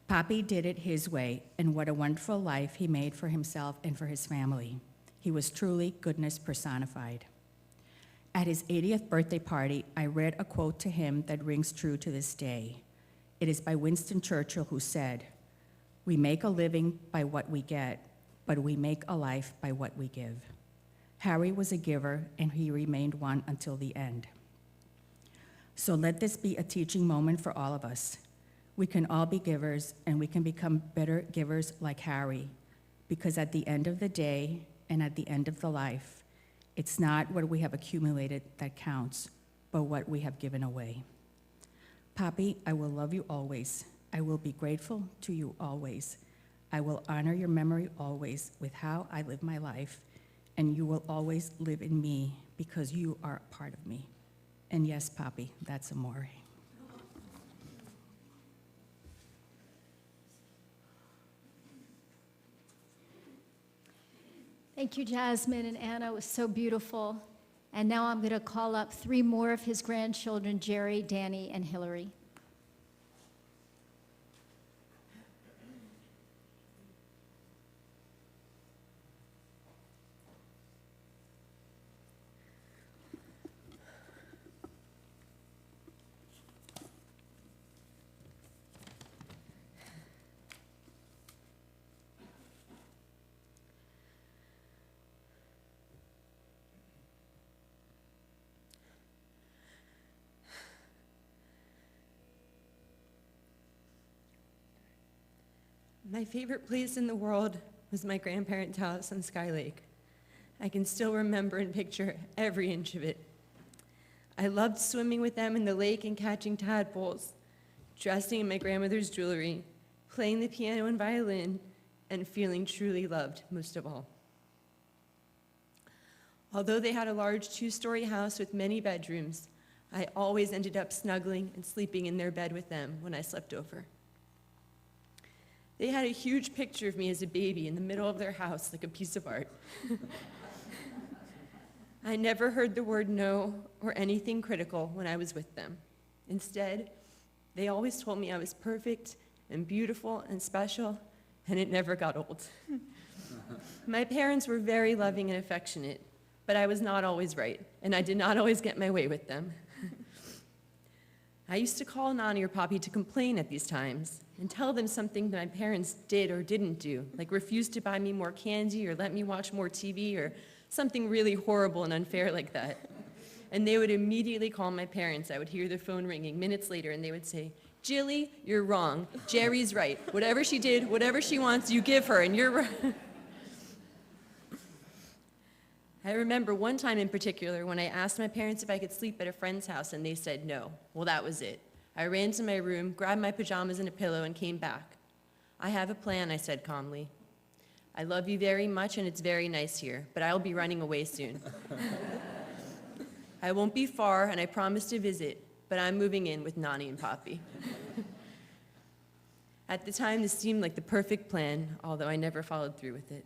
Papi did it his way, and what a wonderful life he made for himself and for his family. He was truly goodness personified. At his 80th birthday party, I read a quote to him that rings true to this day. It is by Winston Churchill, who said, "We make a living by what we get, but we make a life by what we give." Harry was a giver, and he remained one until the end. So let this be a teaching moment for all of us. We can all be givers, and we can become better givers like Harry, because at the end of the day and at the end of the life, it's not what we have accumulated that counts, but what we have given away. Papi, I will love you always. I will be grateful to you always. I will honor your memory always with how I live my life, and you will always live in me because you are a part of me. And yes, Papi, that's amore. Thank you, Jasmine and Anna. It was so beautiful. And now I'm going to call up 3 more of his grandchildren, Jerry, Danny, and Hillary. My favorite place in the world was my grandparents' house on Sky Lake. I can still remember and picture every inch of it. I loved swimming with them in the lake and catching tadpoles, dressing in my grandmother's jewelry, playing the piano and violin, and feeling truly loved most of all. Although they had a large 2-story house with many bedrooms, I always ended up snuggling and sleeping in their bed with them when I slept over. They had a huge picture of me as a baby in the middle of their house, like a piece of art. I never heard the word no or anything critical when I was with them. Instead, they always told me I was perfect and beautiful and special, and it never got old. My parents were very loving and affectionate, but I was not always right, and I did not always get my way with them. I used to call Nani or Papi to complain at these times and tell them something that my parents did or didn't do, like refuse to buy me more candy or let me watch more TV or something really horrible and unfair like that. And they would immediately call my parents. I would hear the phone ringing minutes later, and they would say, "Jilly, you're wrong. Jerry's right. Whatever she did, whatever she wants, you give her, and you're right." I remember one time in particular when I asked my parents if I could sleep at a friend's house, and they said no. Well, that was it. I ran to my room, grabbed my pajamas and a pillow, and came back. "I have a plan," I said calmly. "I love you very much, and it's very nice here, but I'll be running away soon. I won't be far, and I promise to visit, but I'm moving in with Nani and Papi." At the time, this seemed like the perfect plan, although I never followed through with it.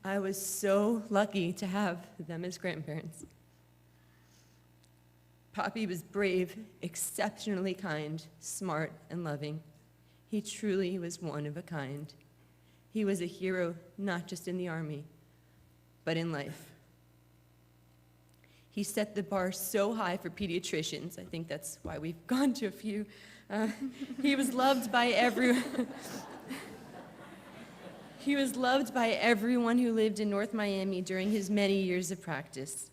I was so lucky to have them as grandparents. Papi was brave, exceptionally kind, smart, and loving. He truly was one of a kind. He was a hero, not just in the Army, but in life. He set the bar so high for pediatricians. I think that's why we've gone to a few. He was loved by everyone. He was loved by everyone who lived in North Miami during his many years of practice.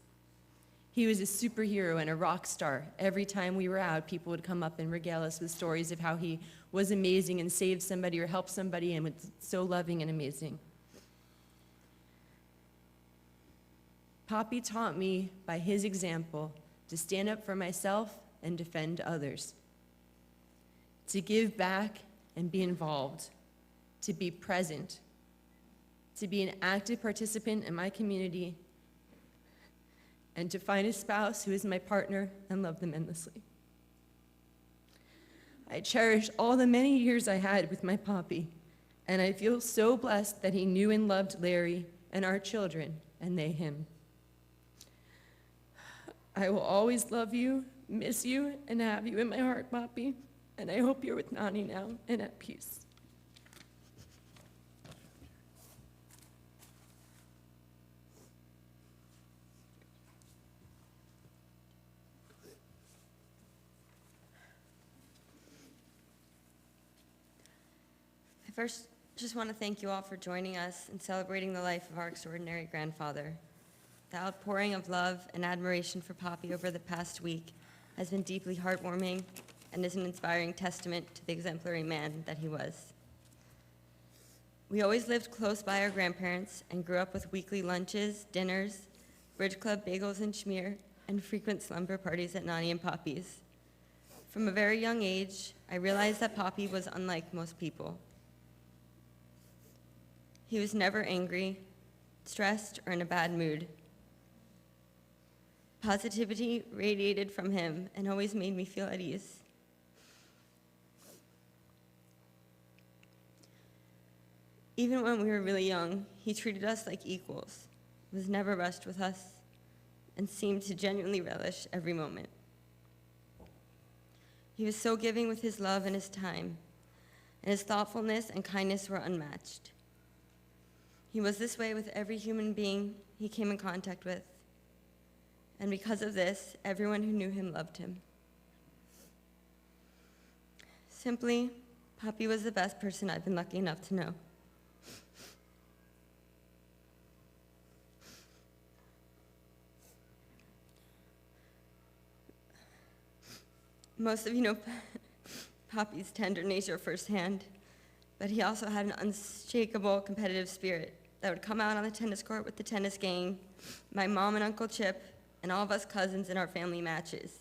He was a superhero and a rock star. Every time we were out, people would come up and regale us with stories of how he was amazing and saved somebody or helped somebody and was so loving and amazing. Papi taught me, by his example, to stand up for myself and defend others, to give back and be involved, to be present, to be an active participant in my community, and to find a spouse who is my partner and love them endlessly. I cherish all the many years I had with my Poppy, and I feel so blessed that he knew and loved Larry and our children, and they him. I will always love you, miss you, and have you in my heart, Poppy, and I hope you're with Nani now and at peace. I first just want to thank you all for joining us and celebrating the life of our extraordinary grandfather. The outpouring of love and admiration for Poppy over the past week has been deeply heartwarming and is an inspiring testament to the exemplary man that he was. We always lived close by our grandparents and grew up with weekly lunches, dinners, bridge club bagels and schmear, and frequent slumber parties at Nani and Poppy's. From a very young age, I realized that Poppy was unlike most people. He was never angry, stressed, or in a bad mood. Positivity radiated from him and always made me feel at ease. Even when we were really young, he treated us like equals, was never rushed with us, and seemed to genuinely relish every moment. He was so giving with his love and his time, and his thoughtfulness and kindness were unmatched. He was this way with every human being he came in contact with, and because of this, everyone who knew him loved him. Simply, Poppy was the best person I've been lucky enough to know. Most of you know Poppy's tender nature firsthand, but he also had an unshakable competitive spirit that would come out on the tennis court with the tennis gang, my mom and Uncle Chip, and all of us cousins in our family matches.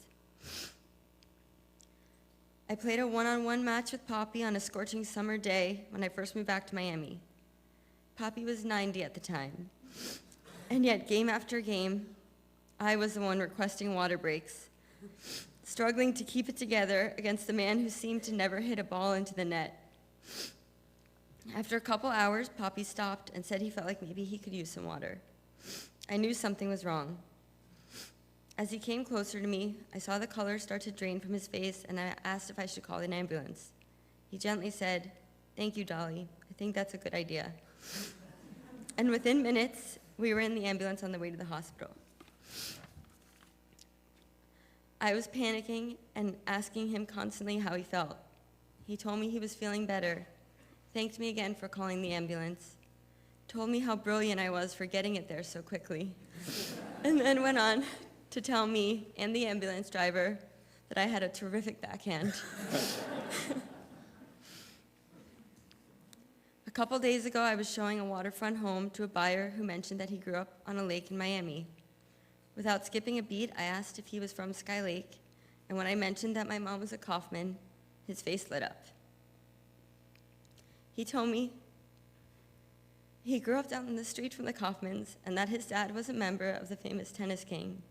I played a one-on-one match with Poppy on a scorching summer day when I first moved back to Miami. Poppy was 90 at the time, and yet game after game, I was the one requesting water breaks, struggling to keep it together against the man who seemed to never hit a ball into the net. After a couple hours, Poppy stopped and said he felt like maybe he could use some water. I knew something was wrong. As he came closer to me, I saw the color start to drain from his face, and I asked if I should call an ambulance. He gently said, "Thank you, Dolly. I think that's a good idea." And within minutes, we were in the ambulance on the way to the hospital. I was panicking and asking him constantly how he felt. He told me he was feeling better, thanked me again for calling the ambulance, told me how brilliant I was for getting it there so quickly, and then went on to tell me and the ambulance driver that I had a terrific backhand. A couple days ago, I was showing a waterfront home to a buyer who mentioned that he grew up on a lake in Miami. Without skipping a beat, I asked if he was from Sky Lake, and when I mentioned that my mom was a Kaufman, his face lit up. He told me he grew up down the street from the Kaufmans and that his dad was a member of the famous tennis gang.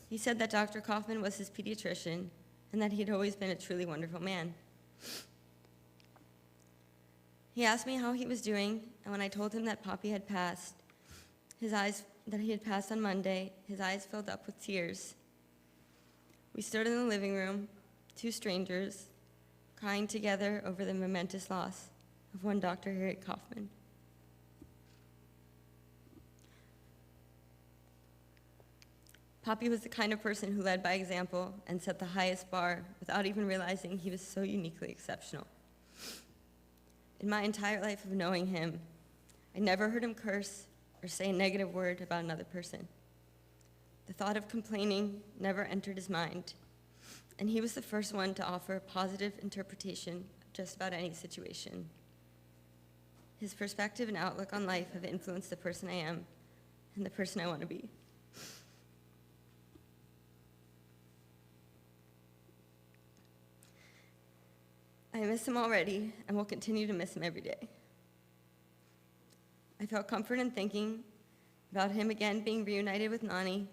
He said that Dr. Kaufman was his pediatrician and that he'd always been a truly wonderful man. He asked me how he was doing, and when I told him that Poppy had passed, that he had passed on Monday, his eyes filled up with tears. We stood in the living room, two strangers, crying together over the momentous loss of one Dr. Harry Kaufman. Poppy was the kind of person who led by example and set the highest bar without even realizing he was so uniquely exceptional. In my entire life of knowing him, I never heard him curse or say a negative word about another person. The thought of complaining never entered his mind, and he was the first one to offer a positive interpretation of just about any situation. His perspective and outlook on life have influenced the person I am and the person I want to be. I miss him already and will continue to miss him every day. I felt comfort in thinking about him again being reunited with Nani,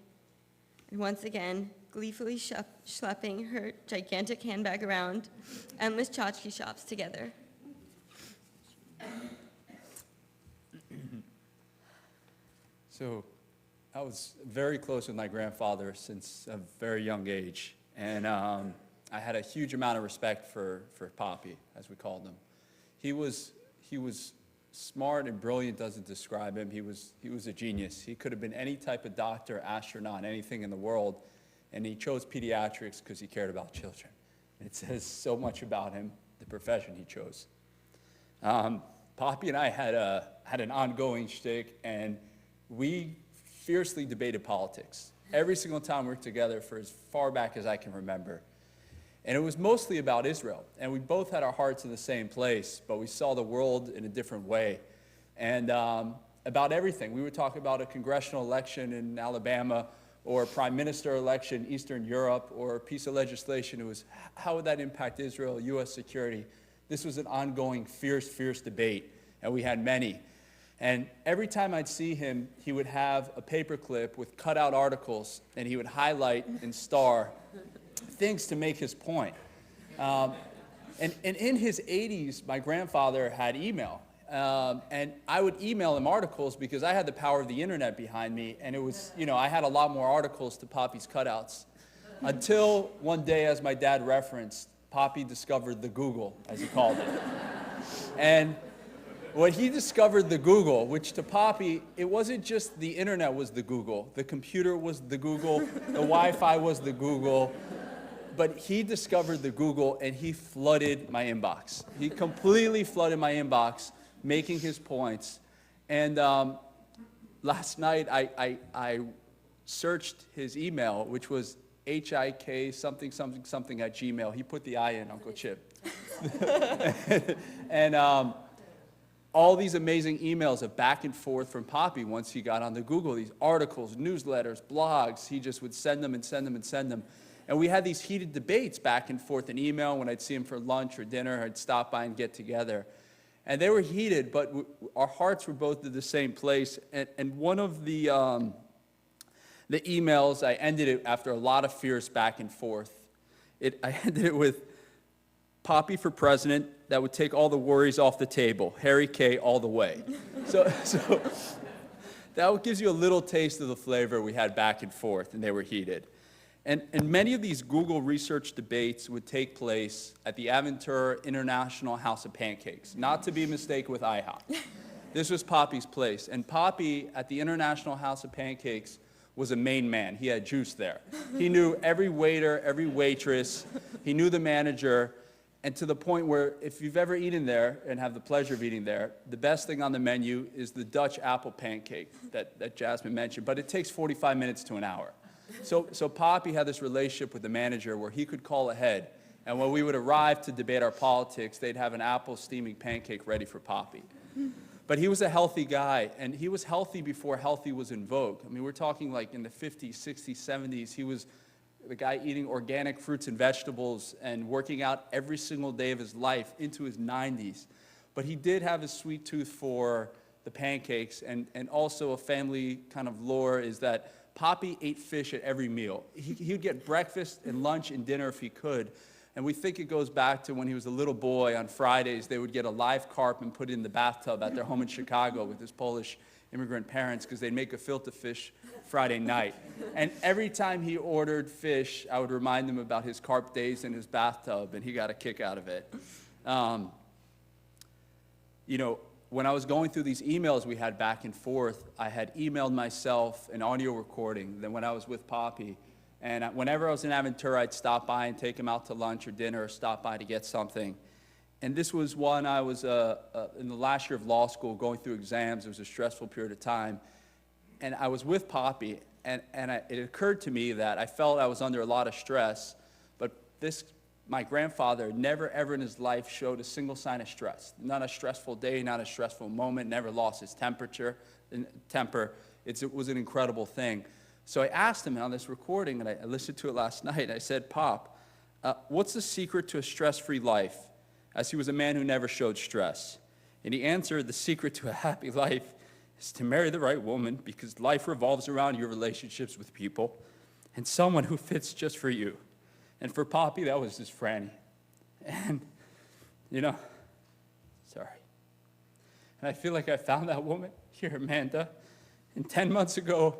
and once again, gleefully schlepping her gigantic handbag around endless tchotchke shops together. So I was very close with my grandfather since a very young age, and I had a huge amount of respect for Poppy, as we called him. He was smart and brilliant, doesn't describe him. He was a genius. He could have been any type of doctor, astronaut, anything in the world, and he chose pediatrics because he cared about children. It says so much about him, the profession he chose. Poppy and I had an ongoing shtick, and we fiercely debated politics every single time we were together for as far back as I can remember. And it was mostly about Israel. And we both had our hearts in the same place, but we saw the world in a different way. And about everything. We would talk about a congressional election in Alabama, or a prime minister election in Eastern Europe, or a piece of legislation. It was, how would that impact Israel, U.S. security? This was an ongoing, fierce debate, and we had many. And every time I'd see him, he would have a paperclip with cutout articles, and he would highlight and star things to make his point. And in his 80s, my grandfather had email. And I would email him articles because I had the power of the internet behind me, and it was, I had a lot more articles to Poppy's cutouts. Until one day, as my dad referenced, Poppy discovered the Google, as he called it. And when he discovered the Google, which to Poppy, it wasn't just the internet was the Google, the computer was the Google, the Wi-Fi was the Google, but he discovered the Google and he flooded my inbox. He completely flooded my inbox, making his points. And last night I searched his email, which was HIK something at Gmail. He put the I in, Uncle Chip. And all these amazing emails of back and forth from Poppy once he got on the Google, these articles, newsletters, blogs, he just would send them and send them and send them. And we had these heated debates back and forth in email. When I'd see him for lunch or dinner, I'd stop by and get together. And they were heated, but our hearts were both in the same place. And one of the emails, I ended it after a lot of fierce back and forth. I ended it with, Poppy for president, that would take all the worries off the table. Harry K. all the way. So that gives you a little taste of the flavor we had back and forth, and they were heated. And many of these Google research debates would take place at the Aventura International House of Pancakes, not to be mistaken with IHOP. This was Poppy's place. And Poppy, at the International House of Pancakes, was a main man. He had juice there. He knew every waiter, every waitress. He knew the manager. And to the point where if you've ever eaten there and have the pleasure of eating there, the best thing on the menu is the Dutch apple pancake that Jasmine mentioned, but it takes 45 minutes to an hour. So Poppy had this relationship with the manager where he could call ahead, and when we would arrive to debate our politics, they'd have an apple steaming pancake ready for Poppy. But he was a healthy guy, and he was healthy before healthy was in vogue. I mean, we're talking like in the 50s, 60s, 70s, he was the guy eating organic fruits and vegetables and working out every single day of his life into his 90s. But he did have a sweet tooth for the pancakes, and also a family kind of lore is that Poppy ate fish at every meal. He would get breakfast and lunch and dinner if he could. And we think it goes back to when he was a little boy on Fridays, they would get a live carp and put it in the bathtub at their home in Chicago with his Polish immigrant parents because they'd make a filter fish Friday night. And every time he ordered fish, I would remind him about his carp days in his bathtub, and he got a kick out of it. When I was going through these emails we had back and forth, I had emailed myself an audio recording then when I was with Poppy. And whenever I was in Aventura, I'd stop by and take him out to lunch or dinner or stop by to get something. And this was one I was in the last year of law school going through exams. It was a stressful period of time. And I was with Poppy, and it occurred to me that I felt I was under a lot of stress, but my grandfather never ever in his life showed a single sign of stress. Not a stressful day, not a stressful moment, never lost his temper. It was an incredible thing. So I asked him on this recording, and I listened to it last night, I said, Pop, what's the secret to a stress-free life? As he was a man who never showed stress. And he answered, the secret to a happy life is to marry the right woman because life revolves around your relationships with people. and someone who fits just for you. And for Poppy, that was just Franny. And, sorry. And I feel like I found that woman here, Amanda. And 10 months ago,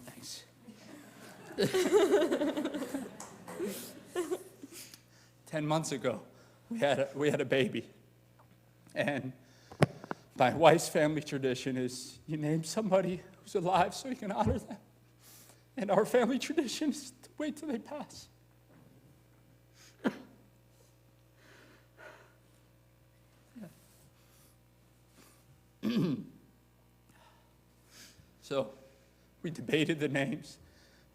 thanks. 10 months ago, we had a baby. And my wife's family tradition is you name somebody who's alive so you can honor them. And our family tradition is to wait till they pass. So we debated the names,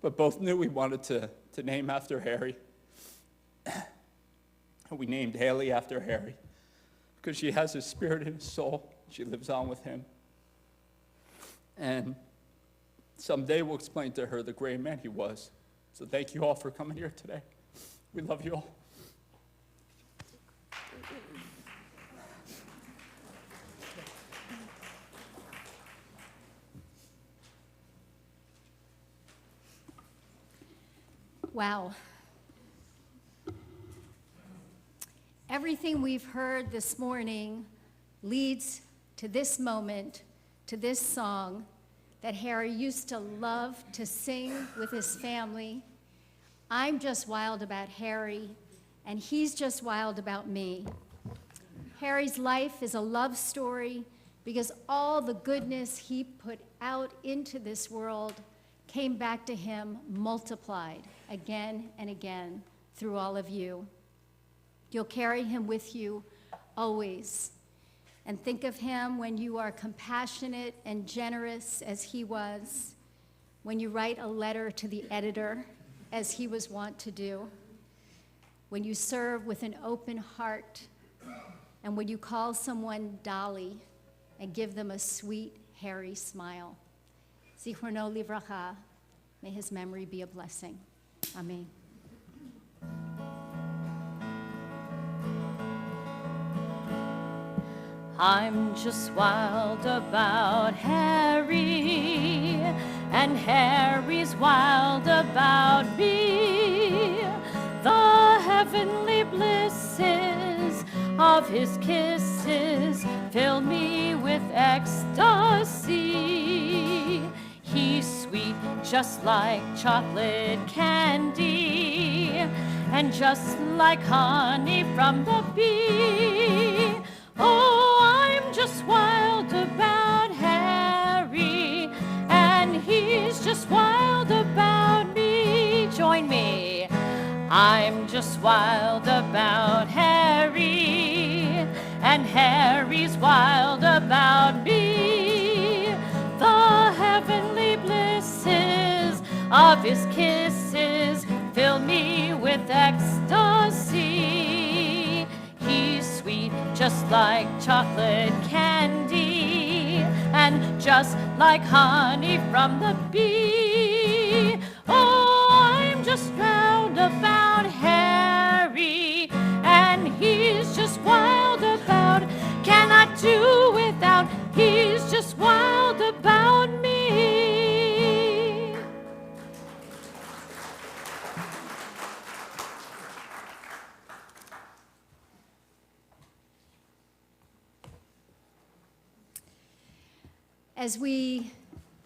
but both knew we wanted to name after Harry. And we named Haley after Harry because she has his spirit in his soul. She lives on with him. And someday we'll explain to her the great man he was. So thank you all for coming here today. We love you all. Wow. Everything we've heard this morning leads to this moment, to this song that Harry used to love to sing with his family. I'm just wild about Harry, and he's just wild about me. Harry's life is a love story because all the goodness he put out into this world came back to him multiplied again and again through all of you. You'll carry him with you always. And think of him when you are compassionate and generous as he was, when you write a letter to the editor as he was wont to do, when you serve with an open heart, and when you call someone Dolly and give them a sweet, hairy smile. Zichrono livracha, may his memory be a blessing. Amen. I'm just wild about Harry, and Harry's wild about me. The heavenly blisses of his kisses fill me with ecstasy. He's sweet just like chocolate candy, and just like honey from the bee. Oh, I'm just wild about Harry, and he's just wild about me. Join me. I'm just wild about Harry, and Harry's wild about me. The heavenly blisses of his kisses fill me with ecstasy. He's sweet just like chocolate candy, and just like honey from the bee. Oh, I'm just round about Harry, and he's just wild about, cannot do without, he's just wild about me. As we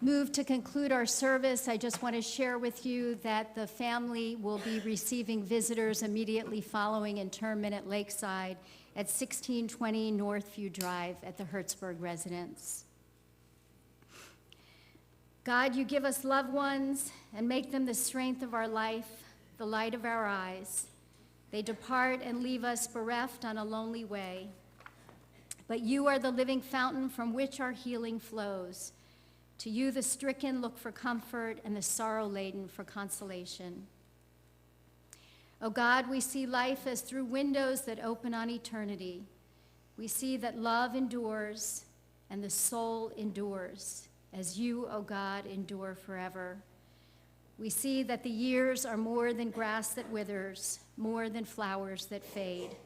move to conclude our service, I just want to share with you that the family will be receiving visitors immediately following interment at Lakeside at 1620 Northview Drive at the Hertzberg residence. God, you give us loved ones and make them the strength of our life, the light of our eyes. They depart and leave us bereft on a lonely way. But you are the living fountain from which our healing flows. To you, the stricken look for comfort, and the sorrow-laden for consolation. Oh God, we see life as through windows that open on eternity. We see that love endures, and the soul endures, as you, oh God, endure forever. We see that the years are more than grass that withers, more than flowers that fade.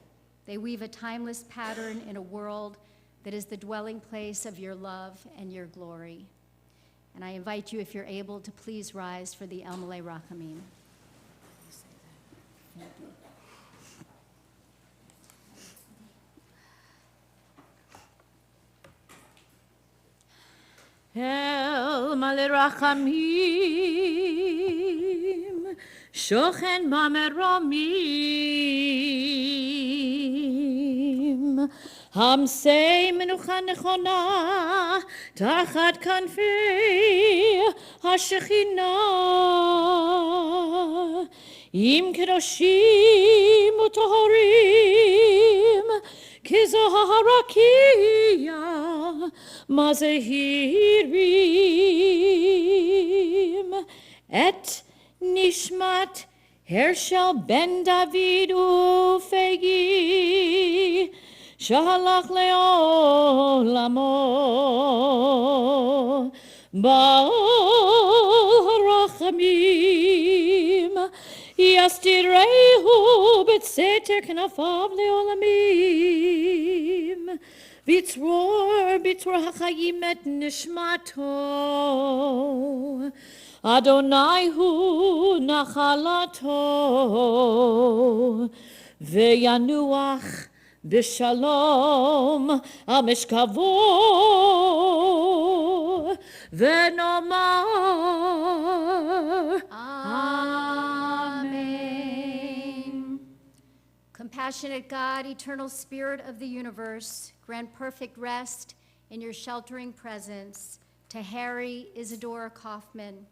They weave a timeless pattern in a world that is the dwelling place of your love and your glory. And I invite you, if you're able, to please rise for the El Malay Rachamim. El Malay Rachamim, Shochen Bameromim, Hamsei Menucha Nechona, Tachat Kanfei HaShekhinah, Im Kedoshim Utohorim, Kizaharakia, Mazehirim, Et Nishmat Hershel Ben David Ufegi, Shalach Leolamo, Baal Harachamim, Yastirehu Betseter Knafav Leolamim, Bitzror HaChayim et Nishmato, Adonai hu nachalato, Ve'yanuach b'shalom al mishkavo, Ve'nomar Amen. Compassionate God, eternal Spirit of the universe, grant perfect rest in your sheltering presence to Harry Isadora Kaufman,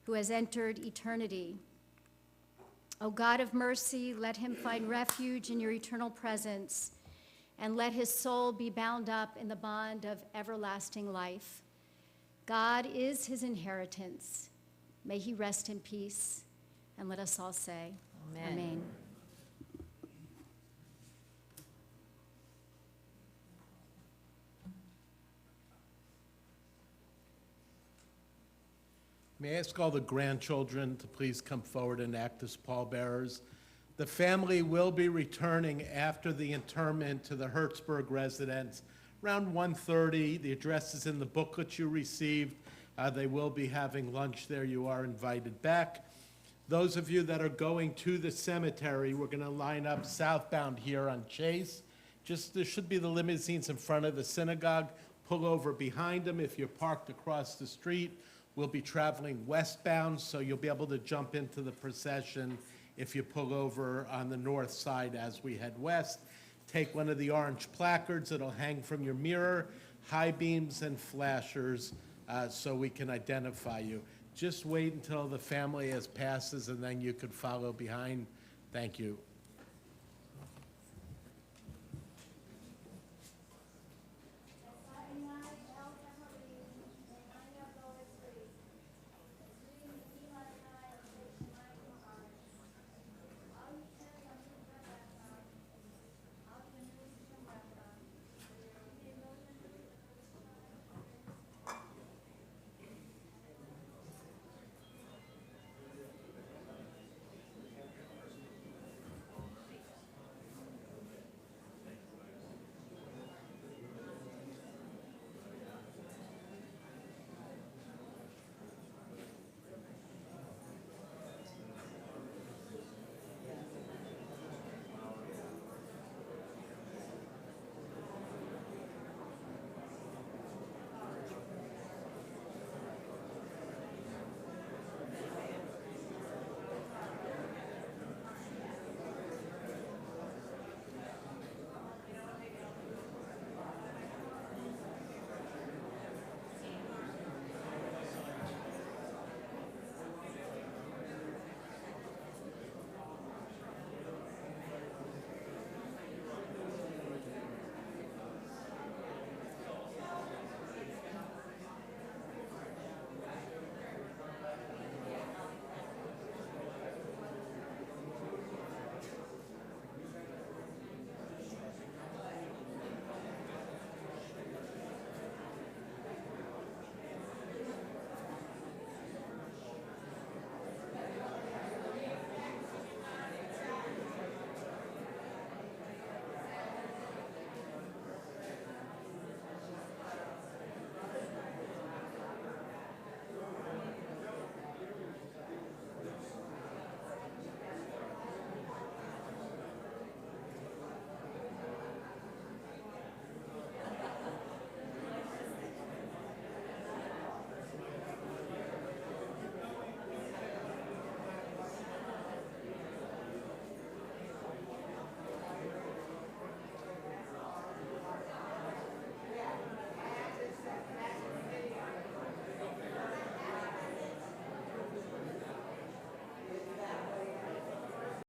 who has entered eternity. O God of mercy, let him find refuge in your eternal presence, and let his soul be bound up in the bond of everlasting life. God is his inheritance. May he rest in peace. And let us all say, Amen. Amen. May I ask all the grandchildren to please come forward and act as pallbearers? The family will be returning after the interment to the Hertzberg residence around 1:30. The address is in the booklet you received. They will be having lunch there. You are invited back. Those of you that are going to the cemetery, we're going to line up southbound here on Chase. There should be the limousines in front of the synagogue. Pull over behind them. If you're parked across the street, we'll be traveling westbound, so you'll be able to jump into the procession if you pull over on the north side as we head west. Take one of the orange placards. It'll hang from your mirror, high beams and flashers, so we can identify you. Just wait until the family has passes, and then you could follow behind. Thank you.